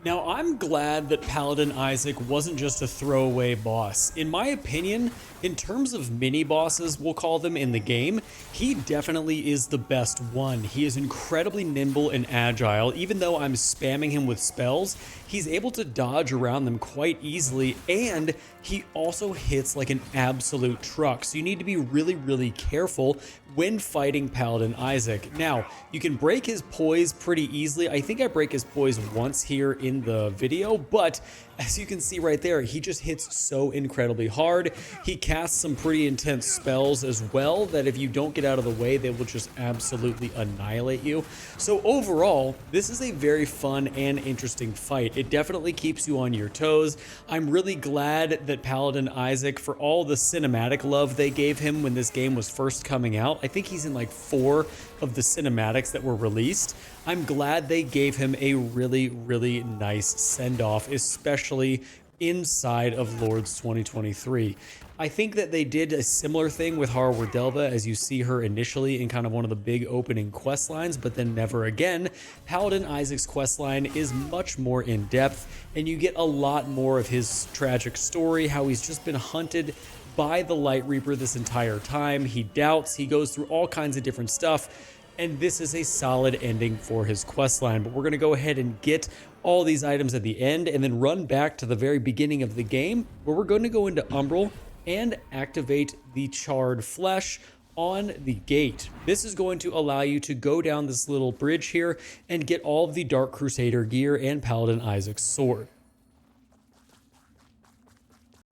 Now, I'm glad that Paladin Isaac wasn't just a throwaway boss. In my opinion, in terms of mini bosses, we'll call them in the game, he definitely is the best one. He is incredibly nimble and agile. Even though I'm spamming him with spells, he's able to dodge around them quite easily, and he also hits like an absolute truck. So you need to be really, really careful when fighting Paladin Isaac. Now, you can break his poise pretty easily. I think I break his poise once here in the video, but as you can see right there, he just hits so incredibly hard. He casts some pretty intense spells as well that if you don't get out of the way, they will just absolutely annihilate you. So overall, this is a very fun and interesting fight. It definitely keeps you on your toes. I'm really glad that Paladin Isaac, for all the cinematic love they gave him when this game was first coming out, I think he's in like 4 of the cinematics that were released. I'm glad they gave him a really, really nice send-off, especially inside of Lords 2023. I think that they did a similar thing with Harwardelva, as you see her initially in kind of one of the big opening quest lines, but then never again. Paladin Isaac's questline is much more in-depth, and you get a lot more of his tragic story, how he's just been hunted by the Light Reaper this entire time. He doubts, he goes through all kinds of different stuff, and this is a solid ending for his questline. But we're going to go ahead and get all these items at the end and then run back to the very beginning of the game, where we're going to go into Umbral and activate the Charred Flesh on the gate. This is going to allow you to go down this little bridge here and get all of the Dark Crusader gear and Paladin Isaac's sword.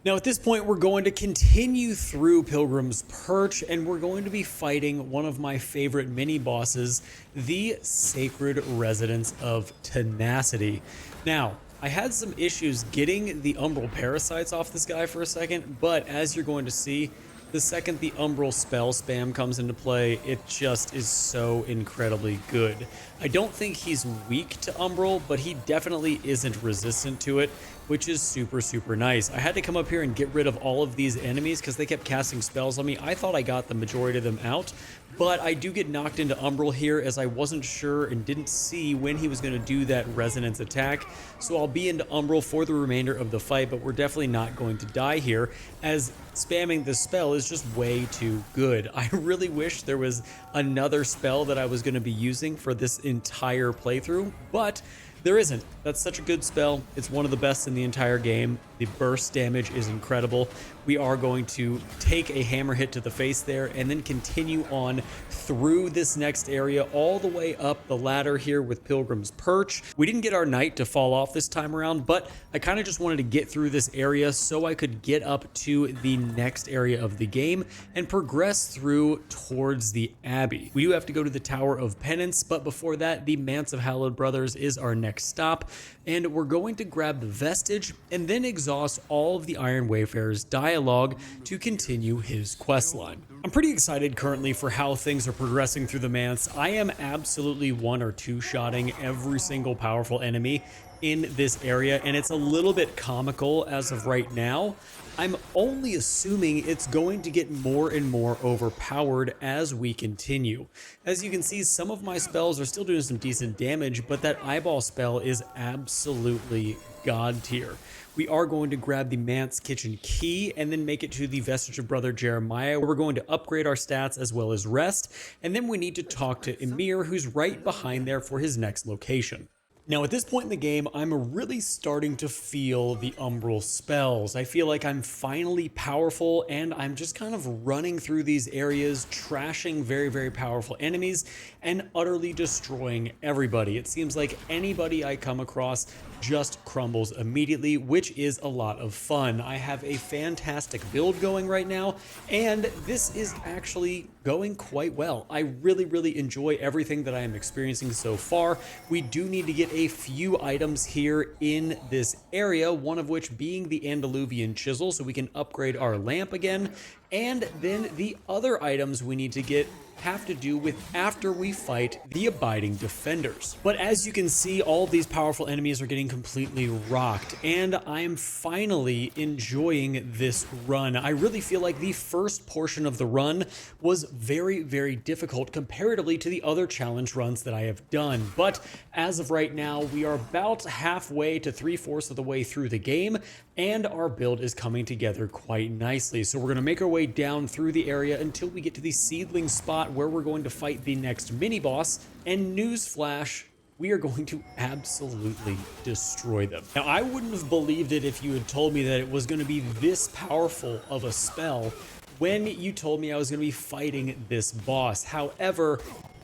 Now at this point, we're going to continue through Pilgrim's Perch, and we're going to be fighting one of my favorite mini-bosses, the Sacred Residence of Tenacity. Now, I had some issues getting the Umbral Parasites off this guy for a second, but as you're going to see, the second the Umbral spell spam comes into play, it just is so incredibly good. I don't think he's weak to Umbral, but he definitely isn't resistant to it, which is super, super nice. I had to come up here and get rid of all of these enemies because they kept casting spells on me. I thought I got the majority of them out, but I do get knocked into Umbral here as I wasn't sure and didn't see when he was going to do that resonance attack. So I'll be into Umbral for the remainder of the fight, but we're definitely not going to die here, as spamming this spell is just way too good. I really wish there was another spell that I was going to be using for this entire playthrough, but there isn't. That's such a good spell. It's one of the best in the entire game. The burst damage is incredible. We are going to take a hammer hit to the face there and then continue on through this next area all the way up the ladder here with Pilgrim's Perch. We didn't get our knight to fall off this time around, but I kind of just wanted to get through this area so I could get up to the next area of the game and progress through towards the Abbey. We do have to go to the Tower of Penance, but before that, the Manse of Hallowed Brothers is our next stop, and we're going to grab the Vestige and then exhaust all of the Iron Wayfarer's dialogue to continue his questline. I'm pretty excited currently for how things are progressing through the Manse. I am absolutely one or two shotting every single powerful enemy in this area, and it's a little bit comical as of right now. I'm only assuming it's going to get more and more overpowered as we continue. As you can see, some of my spells are still doing some decent damage, but that eyeball spell is absolutely god tier. We are going to grab the Manse Kitchen Key and then make it to the Vestige of Brother Jeremiah, where we're going to upgrade our stats as well as rest, and then we need to talk to Emir, who's right behind there for his next location. Now at this point in the game, I'm really starting to feel the Umbral spells. I feel like I'm finally powerful and I'm just kind of running through these areas, trashing very, very powerful enemies and utterly destroying everybody. It seems like anybody I come across just crumbles immediately, which is a lot of fun. I have a fantastic build going right now, and this is actually going quite well. I really, really enjoy everything that I am experiencing so far. We do need to get a few items here in this area, one of which being the Andaluvian Chisel, so we can upgrade our lamp again. And then the other items we need to get have to do with after we fight the Abiding Defenders. But as you can see, all of these powerful enemies are getting completely rocked, and I am finally enjoying this run. I really feel like the first portion of the run was very, very difficult comparatively to the other challenge runs that I have done. But as of right now, we are about halfway to 3/4 of the way through the game, and our build is coming together quite nicely. So we're going to make our way down through the area until we get to the seedling spot where we're going to fight the next mini boss, and newsflash, we are going to absolutely destroy them. Now, I wouldn't have believed it if you had told me that it was going to be this powerful of a spell when you told me I was going to be fighting this boss. However,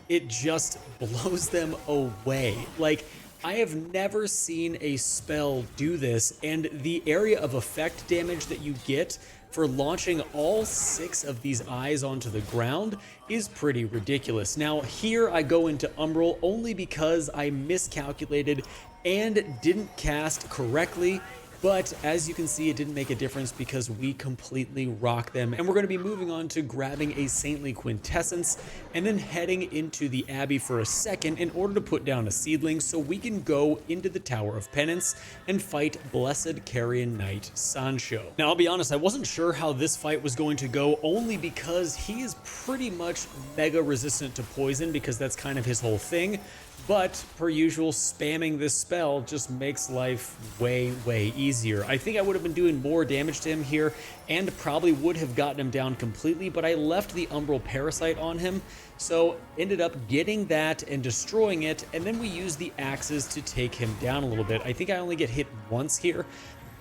it just blows them away. Like, I have never seen a spell do this, and the area of effect damage that you get for launching all 6 of these eyes onto the ground is pretty ridiculous. Now, here I go into Umbral only because I miscalculated and didn't cast correctly. But as you can see, it didn't make a difference because we completely rock them. And we're going to be moving on to grabbing a Saintly Quintessence and then heading into the Abbey for a second in order to put down a seedling so we can go into the Tower of Penance and fight Blessed Carrion Knight Sancho. Now, I'll be honest, I wasn't sure how this fight was going to go only because he is pretty much mega resistant to poison because that's kind of his whole thing. But, per usual, spamming this spell just makes life way, way easier. I think I would have been doing more damage to him here and probably would have gotten him down completely, but I left the Umbral Parasite on him, so ended up getting that and destroying it, and then we used the axes to take him down a little bit. I think I only get hit once here,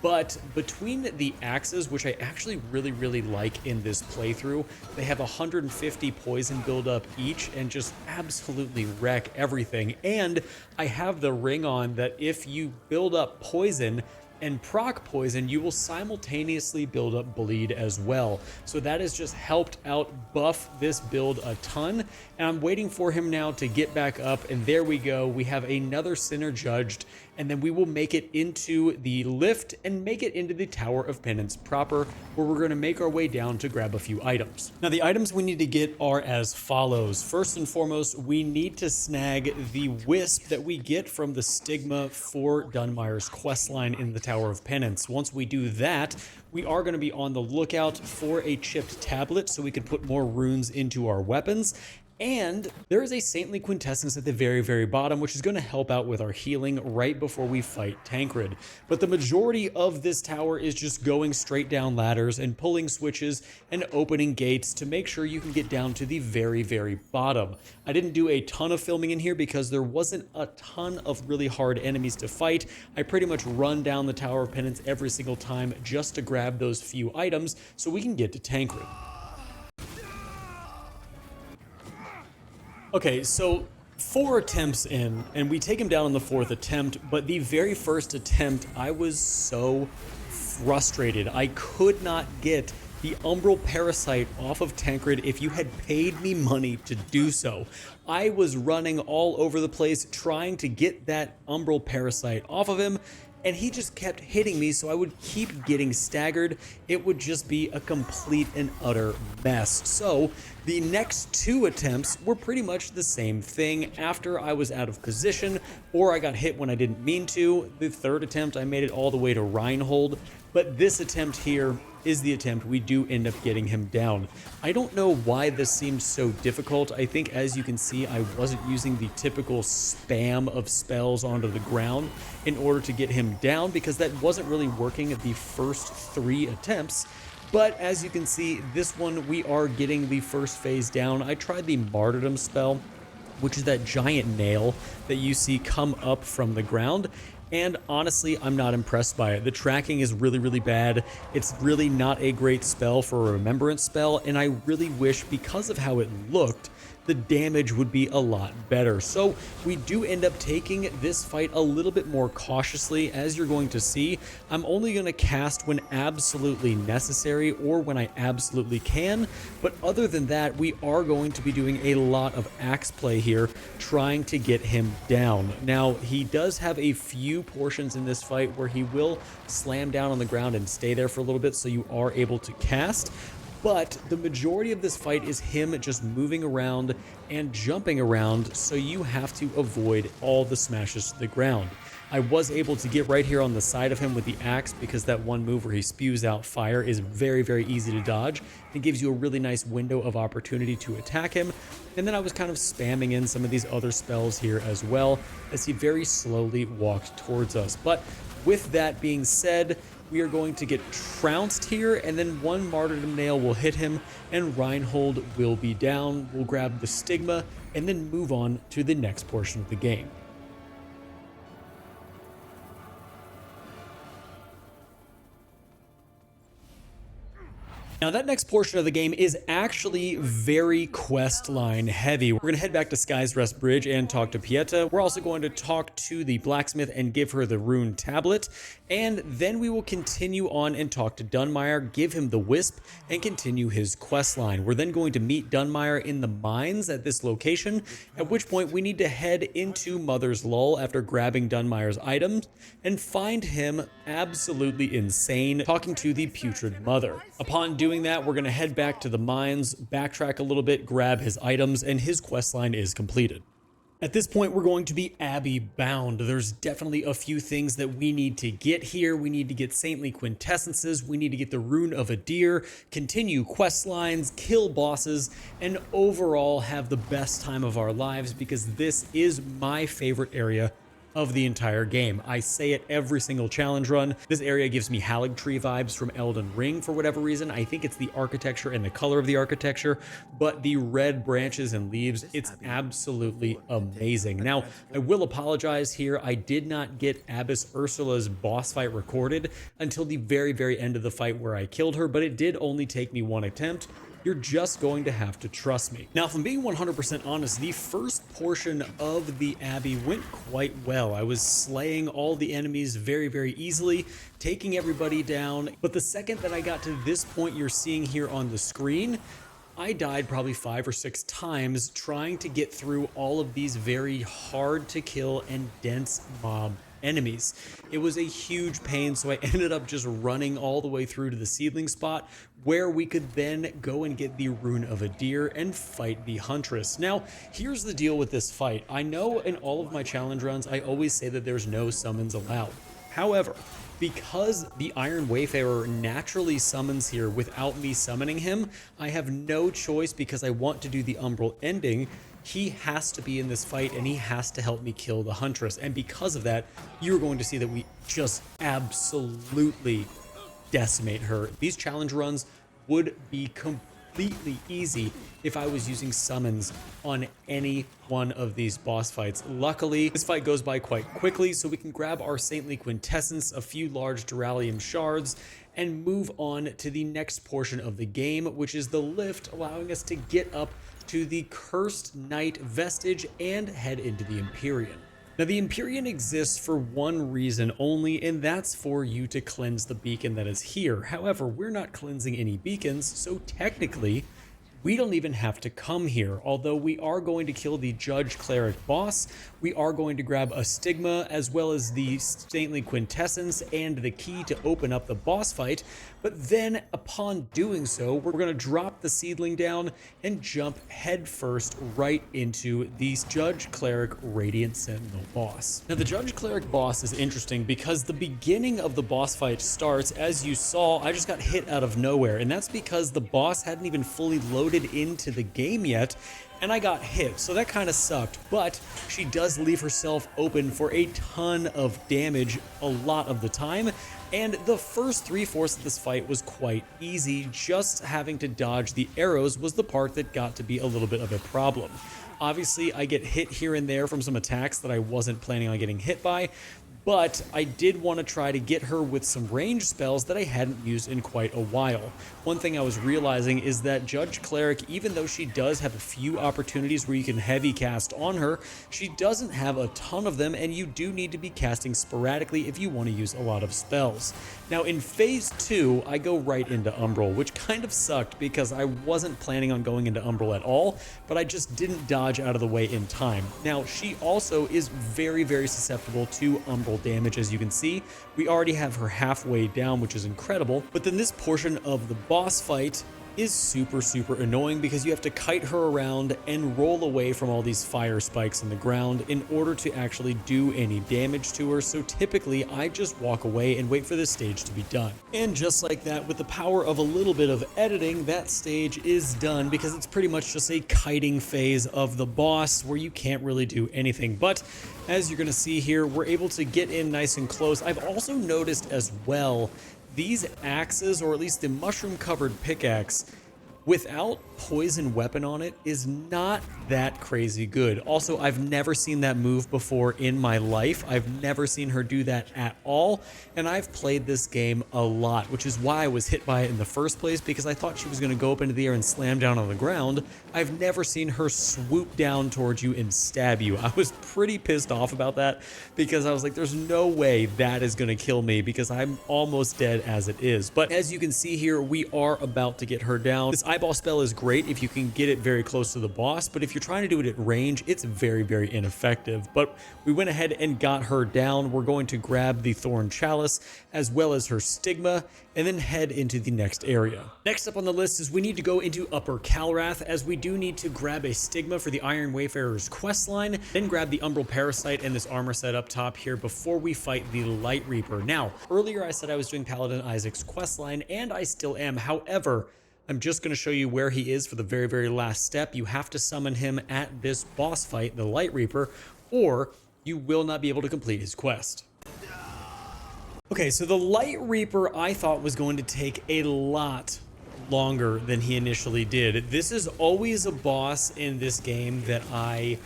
but between the axes, which I actually really, really like in this playthrough, they have 150 poison buildup each and just absolutely wreck everything. And I have the ring on that if you build up poison and proc poison, you will simultaneously build up bleed as well. So that has just helped out buff this build a ton. And I'm waiting for him now to get back up, and there we go. We have another sinner judged, and then we will make it into the lift and make it into the Tower of Penance proper, where we're going to make our way down to grab a few items. Now, the items we need to get are as follows. First and foremost, we need to snag the wisp that we get from the stigma for Dunmire's questline in the Tower of Penance. Once we do that, we are going to be on the lookout for a chipped tablet so we can put more runes into our weapons. And there is a saintly quintessence at the very bottom, which is going to help out with our healing right before we fight Tancred. But the majority of this tower is just going straight down ladders and pulling switches and opening gates to make sure you can get down to the very bottom. I didn't do a ton of filming in here because there wasn't a ton of really hard enemies to fight. I pretty much run down the Tower of Penance every single time just to grab those few items so we can get to Tancred. Okay, so 4 attempts in, and we take him down on the 4th attempt, but the very first attempt, I was so frustrated. I could not get the Umbral Parasite off of Tancred if you had paid me money to do so. I was running all over the place trying to get that Umbral Parasite off of him, and he just kept hitting me, so I would keep getting staggered. It would just be a complete and utter mess. So the next 2 attempts were pretty much the same thing. After I was out of position, or I got hit when I didn't mean to. The 3rd attempt, I made it all the way to Reinhold, but this attempt here is the attempt we do end up getting him down. I don't know why this seemed so difficult. I think, as you can see, I wasn't using the typical spam of spells onto the ground in order to get him down, because that wasn't really working at the first 3 attempts. But as you can see, this one we are getting the first phase down. I tried the Martyrdom spell, which is that giant nail that you see come up from the ground. And honestly, I'm not impressed by it. The tracking is really bad. It's really not a great spell for a remembrance spell, and I really wish, because of how it looked, the damage would be a lot better. So we do end up taking this fight a little bit more cautiously. As you're going to see, I'm only going to cast when absolutely necessary or when I absolutely can. But other than that, we are going to be doing a lot of axe play here, trying to get him down. Now, he does have a few portions in this fight where he will slam down on the ground and stay there for a little bit, so you are able to cast. But the majority of this fight is him just moving around and jumping around, so you have to avoid all the smashes to the ground. I was able to get right here on the side of him with the axe, because that one move where he spews out fire is very easy to dodge. It gives you a really nice window of opportunity to attack him. And then I was kind of spamming in some of these other spells here as well, as he very slowly walked towards us. But with that being said, we are going to get trounced here, and then 1 Martyrdom Nail will hit him, and Reinhold will be down. We'll grab the Stigma, and then move on to the next portion of the game. Now, that next portion of the game is actually very quest line heavy. We're going to head back to Sky's Rest Bridge and talk to Pieta. We're also going to talk to the blacksmith and give her the rune tablet. And then we will continue on and talk to Dunmire, give him the wisp, and continue his quest line. We're then going to meet Dunmire in the mines at this location, at which point we need to head into Mother's Lull after grabbing Dunmire's items and find him absolutely insane talking to the putrid mother. Upon doing that, we're going to head back to the mines, backtrack a little bit, grab his items, and his questline is completed. At this point, we're going to be Abbey bound. There's definitely a few things that we need to get here. We need to get saintly quintessences. We need to get the rune of a deer, continue quest lines, kill bosses, and overall have the best time of our lives, because this is my favorite area of the entire game. I say it every single challenge run. This area gives me Haligtree vibes from Elden Ring for whatever reason. I think it's the architecture and the color of the architecture, but the red branches and leaves, it's absolutely amazing. Now, I will apologize here. I did not get Abbess Ursula's boss fight recorded until the very end of the fight where I killed her, but it did only take me 1 attempt. You're just going to have to trust me. Now, if I'm being 100% honest, the first portion of the Abbey went quite well. I was slaying all the enemies very easily, taking everybody down. But the second that I got to this point you're seeing here on the screen, I died probably 5 or 6 times trying to get through all of these very hard to kill and dense mob enemies. It was a huge pain, so I ended up just running all the way through to the seedling spot where we could then go and get the rune of a deer and fight the huntress. Now, here's the deal with this fight. I know in all of my challenge runs, I always say that there's no summons allowed. However, Because the Iron Wayfarer naturally summons here without me summoning him, I have no choice because I want to do the Umbral ending. He has to be in this fight and he has to help me kill the Huntress. And because of that, you're going to see that we just absolutely decimate her. These challenge runs would be completely easy if I was using summons on any one of these boss fights. Luckily, this fight goes by quite quickly, so we can grab our Saintly Quintessence, a few large Duralium shards, and move on to the next portion of the game, which is the lift, allowing us to get up to the Cursed Knight Vestige and head into the Empyrean. Now, the Empyrean exists for one reason only, and that's for you to cleanse the beacon that is here. However, we're not cleansing any beacons, so technically, we don't even have to come here. Although we are going to kill the Judge Cleric boss, we are going to grab a Stigma as well as the Saintly Quintessence and the key to open up the boss fight. But then upon doing so, we're going to drop the Seedling down and jump headfirst right into the Judge Cleric Radiant Sentinel boss. Now, the Judge Cleric boss is interesting because the beginning of the boss fight starts, as you saw, I just got hit out of nowhere, and that's because the boss hadn't even fully loaded into the game yet, and I got hit, so that kind of sucked. But she does leave herself open for a ton of damage a lot of the time, and the first 3/4 of this fight was quite easy. Just having to dodge the arrows was the part that got to be a little bit of a problem. Obviously, I get hit here and there from some attacks that I wasn't planning on getting hit by, but I did want to try to get her with some range spells that I hadn't used in quite a while. One thing I was realizing is that Judge Cleric, even though she does have a few opportunities where you can heavy cast on her, she doesn't have a ton of them, and you do need to be casting sporadically if you want to use a lot of spells. Now, in phase 2, I go right into Umbral, which kind of sucked because I wasn't planning on going into Umbral at all, but I just didn't dodge out of the way in time. Now, she also is very, very susceptible to Umbral damage. As you can see, we already have her halfway down, which is incredible. But then this portion of the boss fight is super annoying because you have to kite her around and roll away from all these fire spikes on the ground in order to actually do any damage to her. So typically I just walk away and wait for this stage to be done. And just like that, with the power of a little bit of editing, that stage is done because it's pretty much just a kiting phase of the boss where you can't really do anything. But as you're going to see here, we're able to get in nice and close. I've also noticed as well, these axes, or at least the mushroom covered pickaxe, without poison weapon on it is not that crazy good. Also, I've never seen that move before in my life. I've never seen her do that at all, and I've played this game a lot, which is why I was hit by it in the first place, because I thought she was going to go up into the air and slam down on the ground. I've never seen her swoop down towards you and stab you. I was pretty pissed off about that because I was like, there's no way that is going to kill me because I'm almost dead as it is. But as you can see here, we are about to get her down. This eyeball spell is great if you can get it very close to the boss, but if you're trying to do it at range, it's very ineffective. But we went ahead and got her down. We're going to grab the Thorn Chalice as well as her Stigma and then head into the next area. Next up on the list is we need to go into Upper Calrath, as we do need to grab a Stigma for the Iron Wayfarer's questline, then grab the Umbral Parasite and this armor set up top here before we fight the Light Reaper. Now, earlier I said I was doing Paladin Isaac's questline, and I still am. However, I'm just going to show you where he is for the very last step. You have to summon him at this boss fight, the Light Reaper, or you will not be able to complete his quest. Okay, so the Light Reaper I thought was going to take a lot longer than he initially did. This is always a boss in this game that I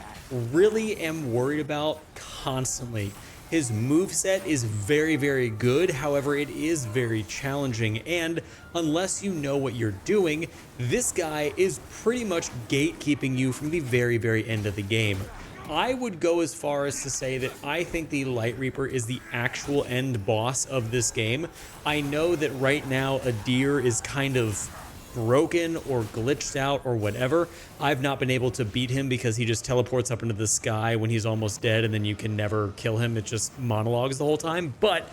really am worried about constantly. His moveset is very good, however, it is very challenging, and unless you know what you're doing, this guy is pretty much gatekeeping you from the very end of the game. I would go as far as to say that I think the Light Reaper is the actual end boss of this game. I know that right now Adir is kind of broken or glitched out or whatever. I've not been able to beat him because he just teleports up into the sky when he's almost dead, and then you can never kill him. It just monologues the whole time. But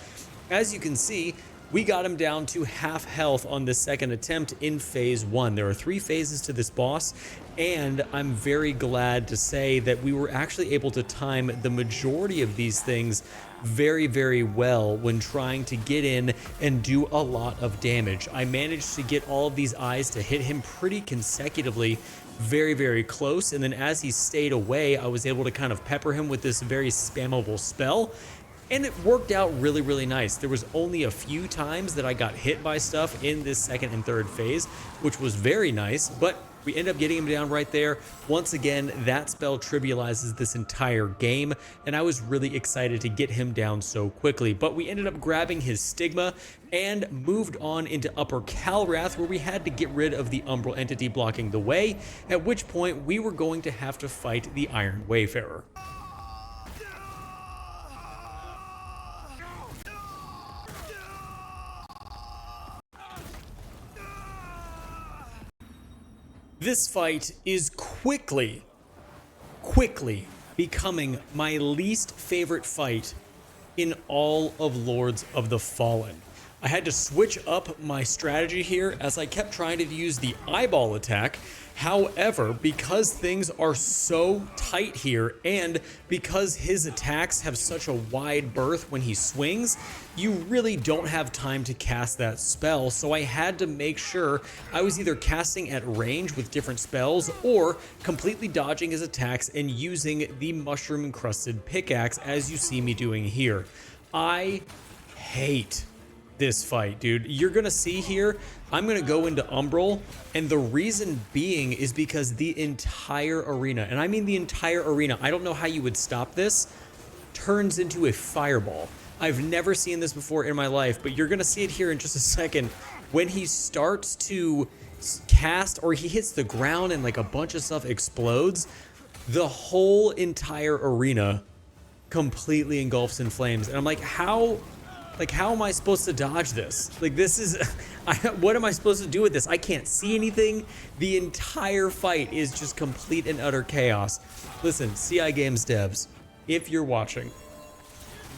as you can see, we got him down to half health on the second attempt in phase 1. There are 3 phases to this boss, and I'm very glad to say that we were actually able to time the majority of these things very, very well when trying to get in and do a lot of damage. I managed to get all of these eyes to hit him pretty consecutively, very, very close, and then as he stayed away, I was able to kind of pepper him with this very spammable spell, and it worked out really, really nice. There was only a few times that I got hit by stuff in this second and third phase, which was very nice, but we end up getting him down right there. Once again, that spell trivializes this entire game, and I was really excited to get him down so quickly. But we ended up grabbing his Stigma and moved on into Upper Calrath, where we had to get rid of the Umbral entity blocking the way, at which point we were going to have to fight the Iron Wayfarer. This fight is quickly becoming my least favorite fight in all of Lords of the Fallen. I had to switch up my strategy here as I kept trying to use the eyeball attack. However, because things are so tight here and because his attacks have such a wide berth when he swings, you really don't have time to cast that spell. So I had to make sure I was either casting at range with different spells or completely dodging his attacks and using the mushroom encrusted pickaxe as you see me doing here. I hate this fight, dude. You're gonna see here, I'm gonna go into Umbral, and the reason being is because the entire arena, and I mean the entire arena, I don't know how you would stop this, turns into a fireball. I've never seen this before in my life, but you're gonna see it here in just a second. When he starts to cast, or he hits the ground and like a bunch of stuff explodes, the whole entire arena completely engulfs in flames. And I'm like, how am I supposed to dodge this? Like, this is, what am I supposed to do with this? I can't see anything. The entire fight is just complete and utter chaos. Listen, CI Games devs, if you're watching,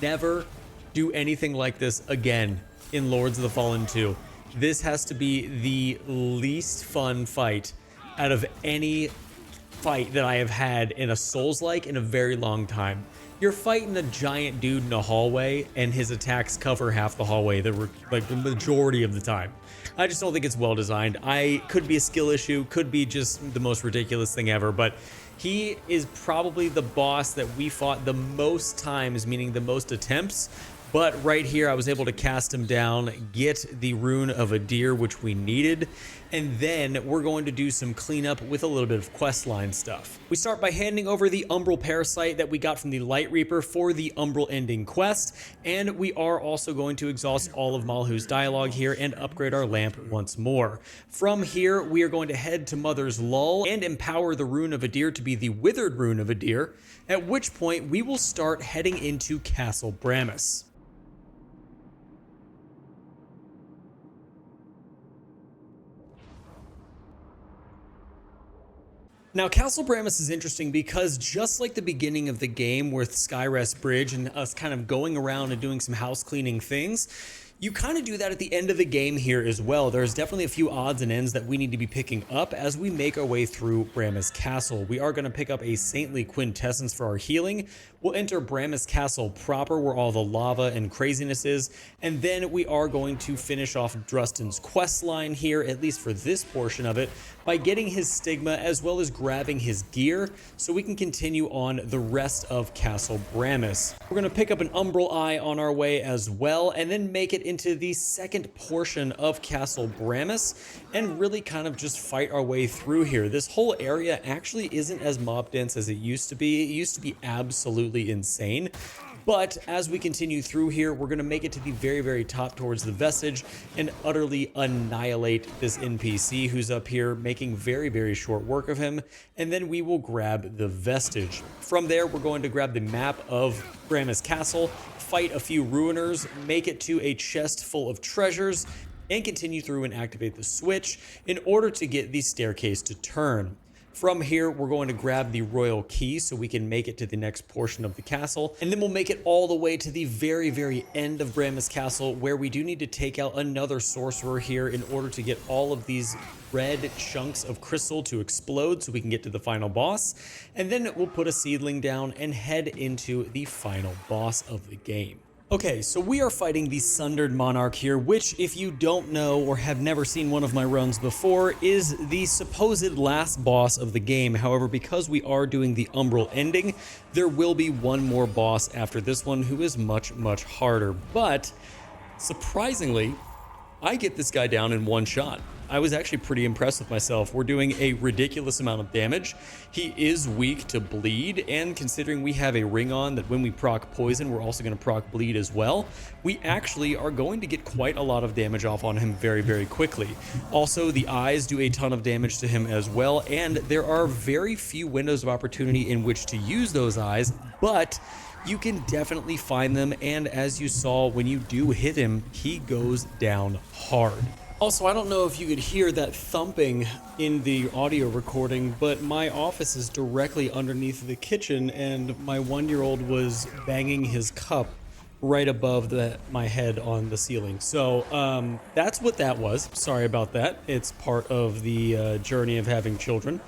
never do anything like this again in Lords of the Fallen 2. This has to be the least fun fight out of any fight that I have had in a Souls-like in a very long time. You're fighting a giant dude in a hallway, and his attacks cover half the hallway, like the majority of the time. I just don't think it's well designed. Could be a skill issue, could be just the most ridiculous thing ever, but he is probably the boss that we fought the most times, meaning the most attempts. But right here, I was able to cast him down, get the Rune of a Deer, which we needed, and then we're going to do some cleanup with a little bit of questline stuff. We start by handing over the Umbral Parasite that we got from the Light Reaper for the Umbral ending quest, and we are also going to exhaust all of Malhu's dialogue here and upgrade our lamp once more. From here, we are going to head to Mother's Lull and empower the Rune of a Deer to be the Withered Rune of a Deer, at which point we will start heading into Castle Bramus. Now, Castle Bramus is interesting because just like the beginning of the game with Skyrest Bridge and us kind of going around and doing some house cleaning things, you kind of do that at the end of the game here as well. There's definitely a few odds and ends that we need to be picking up as we make our way through Bramus Castle. We are going to pick up a Saintly Quintessence for our healing. We'll enter Bramus Castle proper, where all the lava and craziness is, and then we are going to finish off Drustin's quest line here, at least for this portion of it, by getting his Stigma as well as grabbing his gear so we can continue on the rest of Castle Bramus. We're going to pick up an Umbral Eye on our way as well, and then make it into the second portion of Castle Bramus and really kind of just fight our way through here. This whole area actually isn't as mob dense as it used to be. It used to be absolutely insane. But as we continue through here, we're going to make it to the very, very top towards the Vestige and utterly annihilate this NPC who's up here, making very, very short work of him. And then we will grab the Vestige. From there, we're going to grab the map of Bramus Castle, fight a few Ruiners, make it to a chest full of treasures, and continue through and activate the switch in order to get the staircase to turn. From here, we're going to grab the royal key so we can make it to the next portion of the castle. And then we'll make it all the way to the very, very end of Brandis Castle, where we do need to take out another sorcerer here in order to get all of these red chunks of crystal to explode so we can get to the final boss. And then we'll put a seedling down and head into the final boss of the game. Okay, so we are fighting the Sundered Monarch here, which, if you don't know or have never seen one of my runs before, is the supposed last boss of the game. However, because we are doing the Umbral ending, there will be one more boss after this one who is much, much harder. But, surprisingly, I get this guy down in one shot. I was actually pretty impressed with myself. We're doing a ridiculous amount of damage. He is weak to bleed, and considering we have a ring on that when we proc poison, we're also going to proc bleed as well, we actually are going to get quite a lot of damage off on him very, very quickly. Also, the eyes do a ton of damage to him as well, and there are very few windows of opportunity in which to use those eyes, but you can definitely find them, and as you saw, when you do hit him, he goes down hard. Also, I don't know if you could hear that thumping in the audio recording, but my office is directly underneath the kitchen, and my 1-year-old was banging his cup right above my head on the ceiling. So that's what that was. Sorry about that. It's part of the journey of having children.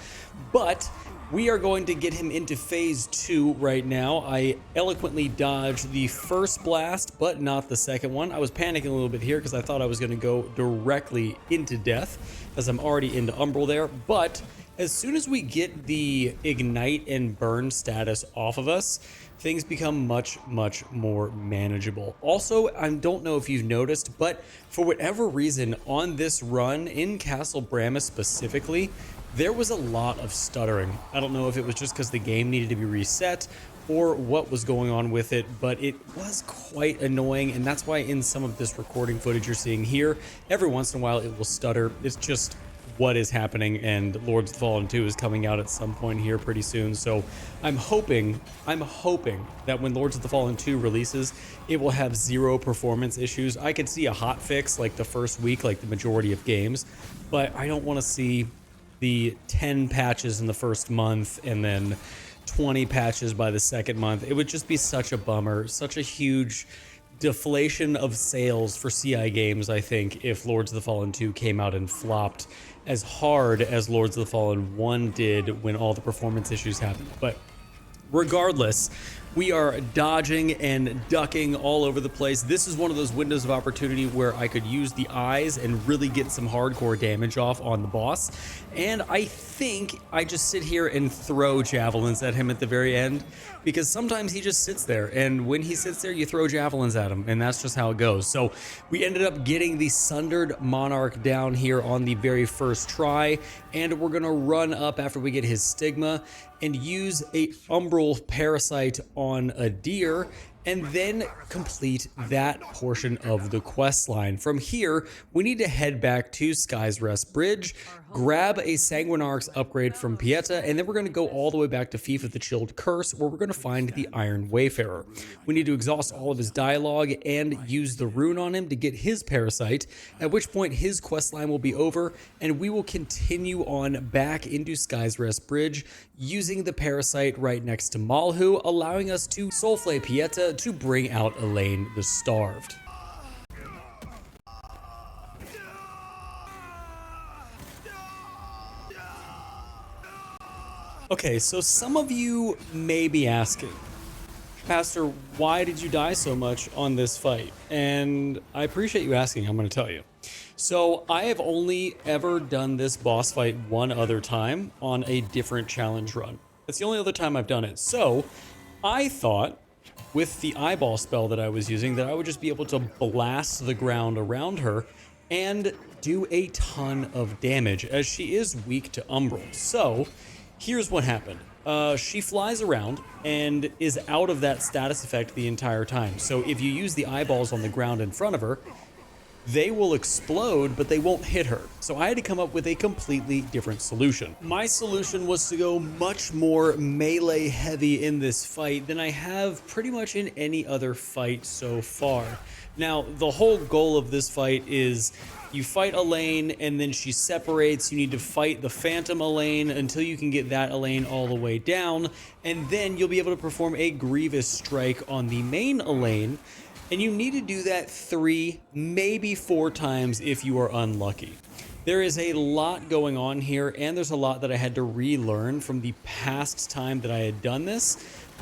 But we are going to get him into phase 2 right now. I eloquently dodged the first blast, but not the second one. I was panicking a little bit here because I thought I was going to go directly into death, as I'm already into Umbral there. But as soon as we get the ignite and burn status off of us, things become much, much more manageable. Also, I don't know if you've noticed, but for whatever reason on this run in Castle Brandis specifically, there was a lot of stuttering. I don't know if it was just because the game needed to be reset or what was going on with it, but it was quite annoying, and that's why in some of this recording footage you're seeing here, every once in a while it will stutter. It's just what is happening, and Lords of the Fallen 2 is coming out at some point here pretty soon, so I'm hoping that when Lords of the Fallen 2 releases, it will have 0 performance issues. I could see a hot fix like the first week, like the majority of games, but I don't want to see the 10 patches in the first month and then 20 patches by the second month. It would just be such a bummer, such a huge deflation of sales for CI games, I think, if Lords of the Fallen 2 came out and flopped as hard as Lords of the Fallen 1 did when all the performance issues happened. But regardless, we are dodging and ducking all over the place. This is one of those windows of opportunity where I could use the eyes and really get some hardcore damage off on the boss. And I think I just sit here and throw javelins at him at the very end, because sometimes he just sits there, and when he sits there, you throw javelins at him, and that's just how it goes. So we ended up getting the Sundered Monarch down here on the very first try, and we're gonna run up after we get his stigma and use a Umbral parasite on a deer, and then complete that portion of the quest line. From here, we need to head back to Sky's Rest Bridge, grab a Sanguinarch's upgrade from Pieta, and then we're going to go all the way back to Fief of the Chilled Curse, where we're going to find the Iron Wayfarer. We need to exhaust all of his dialogue and use the rune on him to get his parasite, at which point his quest line will be over, and we will continue on back into Sky's Rest Bridge, using the parasite right next to Malhu, allowing us to soulflay Pieta to bring out Elaine the Starved. Okay, so some of you may be asking, Pastor, why did you die so much on this fight? And I appreciate you asking, I'm going to tell you. So I have only ever done this boss fight one other time on a different challenge run. That's the only other time I've done it. So I thought with the eyeball spell that I was using that I would just be able to blast the ground around her and do a ton of damage, as she is weak to Umbral. So here's what happened. She flies around and is out of that status effect the entire time. So if you use the eyeballs on the ground in front of her, they will explode, but they won't hit her. So I had to come up with a completely different solution. My solution was to go much more melee heavy in this fight than I have pretty much in any other fight so far. Now, the whole goal of this fight is you fight Elaine and then she separates. You need to fight the Phantom Elaine until you can get that Elaine all the way down, and then you'll be able to perform a Grievous Strike on the main Elaine. And you need to do that 3, maybe 4 times if you are unlucky. There is a lot going on here, and there's a lot that I had to relearn from the past time that I had done this,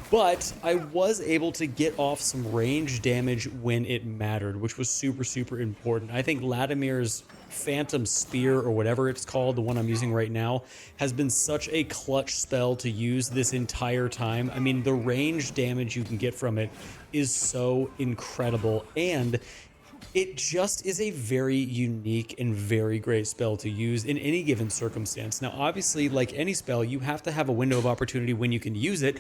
but I was able to get off some range damage when it mattered, which was super, super important. I think Latimer's Phantom Spear, or whatever it's called, the one I'm using right now, has been such a clutch spell to use this entire time. I mean, the range damage you can get from it is so incredible, and it just is a very unique and very great spell to use in any given circumstance. Now, obviously, like any spell, you have to have a window of opportunity when you can use it,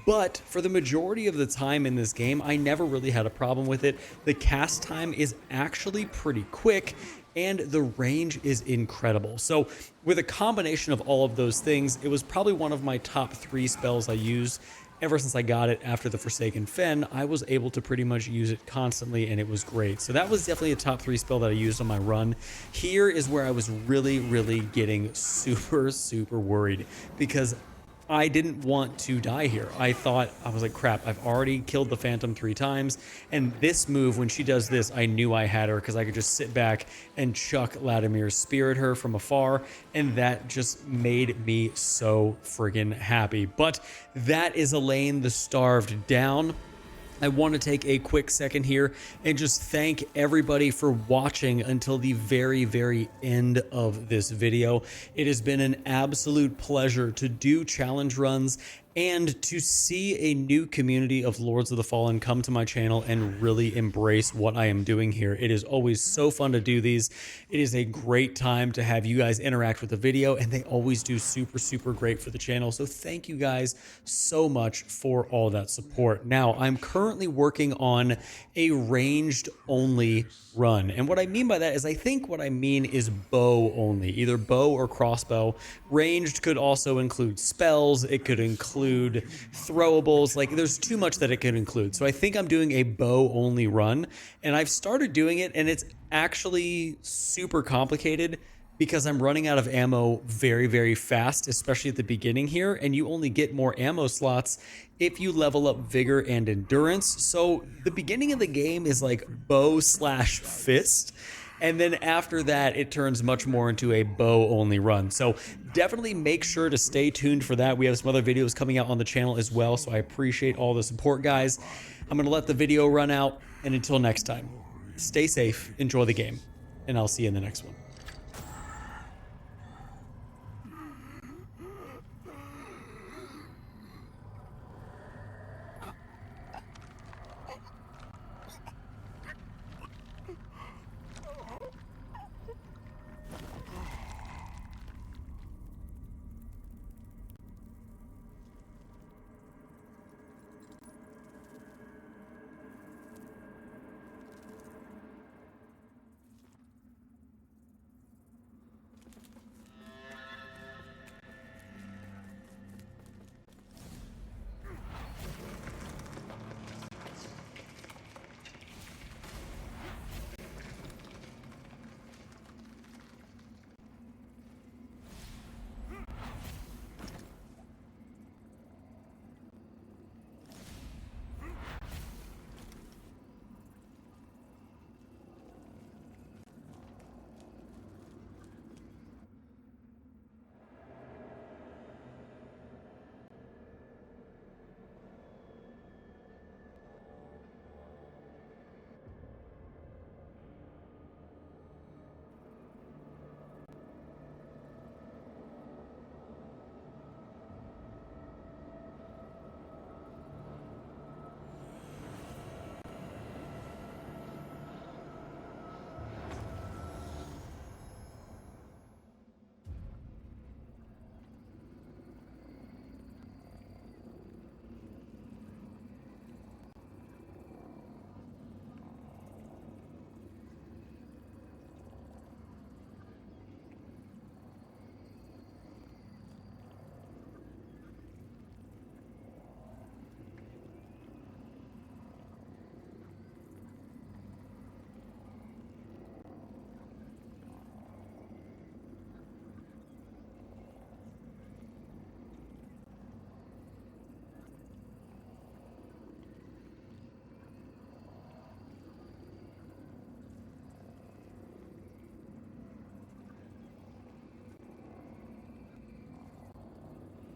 but for the majority of the time in this game, I never really had a problem with it. The cast time is actually pretty quick, and the range is incredible. So with a combination of all of those things, it was probably one of my top 3 spells I used. Ever since I got it after the Forsaken Fen, I was able to pretty much use it constantly, and it was great. So that was definitely a top 3 spell that I used on my run. Here is where I was really, really getting super, super worried, because I didn't want to die here. I was like, crap, I've already killed the Phantom 3 times. And this move, when she does this, I knew I had her, because I could just sit back and chuck Latimer's spear at her from afar. And that just made me so friggin' happy. But that is Elaine the Starved down. I want to take a quick second here and just thank everybody for watching until the very, very end of this video. It has been an absolute pleasure to do challenge runs and to see a new community of Lords of the Fallen come to my channel and really embrace what I am doing here. It is always so fun to do these. It is a great time to have you guys interact with the video, and they always do super, super great for the channel. So thank you guys so much for all that support. Now, I'm currently working on a ranged only run. And what I mean by that is, I think what I mean is bow only, either bow or crossbow. Ranged could also include spells. It could include throwables. Like, there's too much that it could include. So I think I'm doing a bow only run, and I've started doing it, and it's actually super complicated because I'm running out of ammo very, very fast, especially at the beginning here, and you only get more ammo slots if you level up vigor and endurance. So the beginning of the game is like bow slash fist, and then after that, it turns much more into a bow only run. So definitely make sure to stay tuned for that. We have some other videos coming out on the channel as well, so I appreciate all the support, guys. I'm gonna let the video run out, and until next time, stay safe, enjoy the game, and I'll see you in the next one.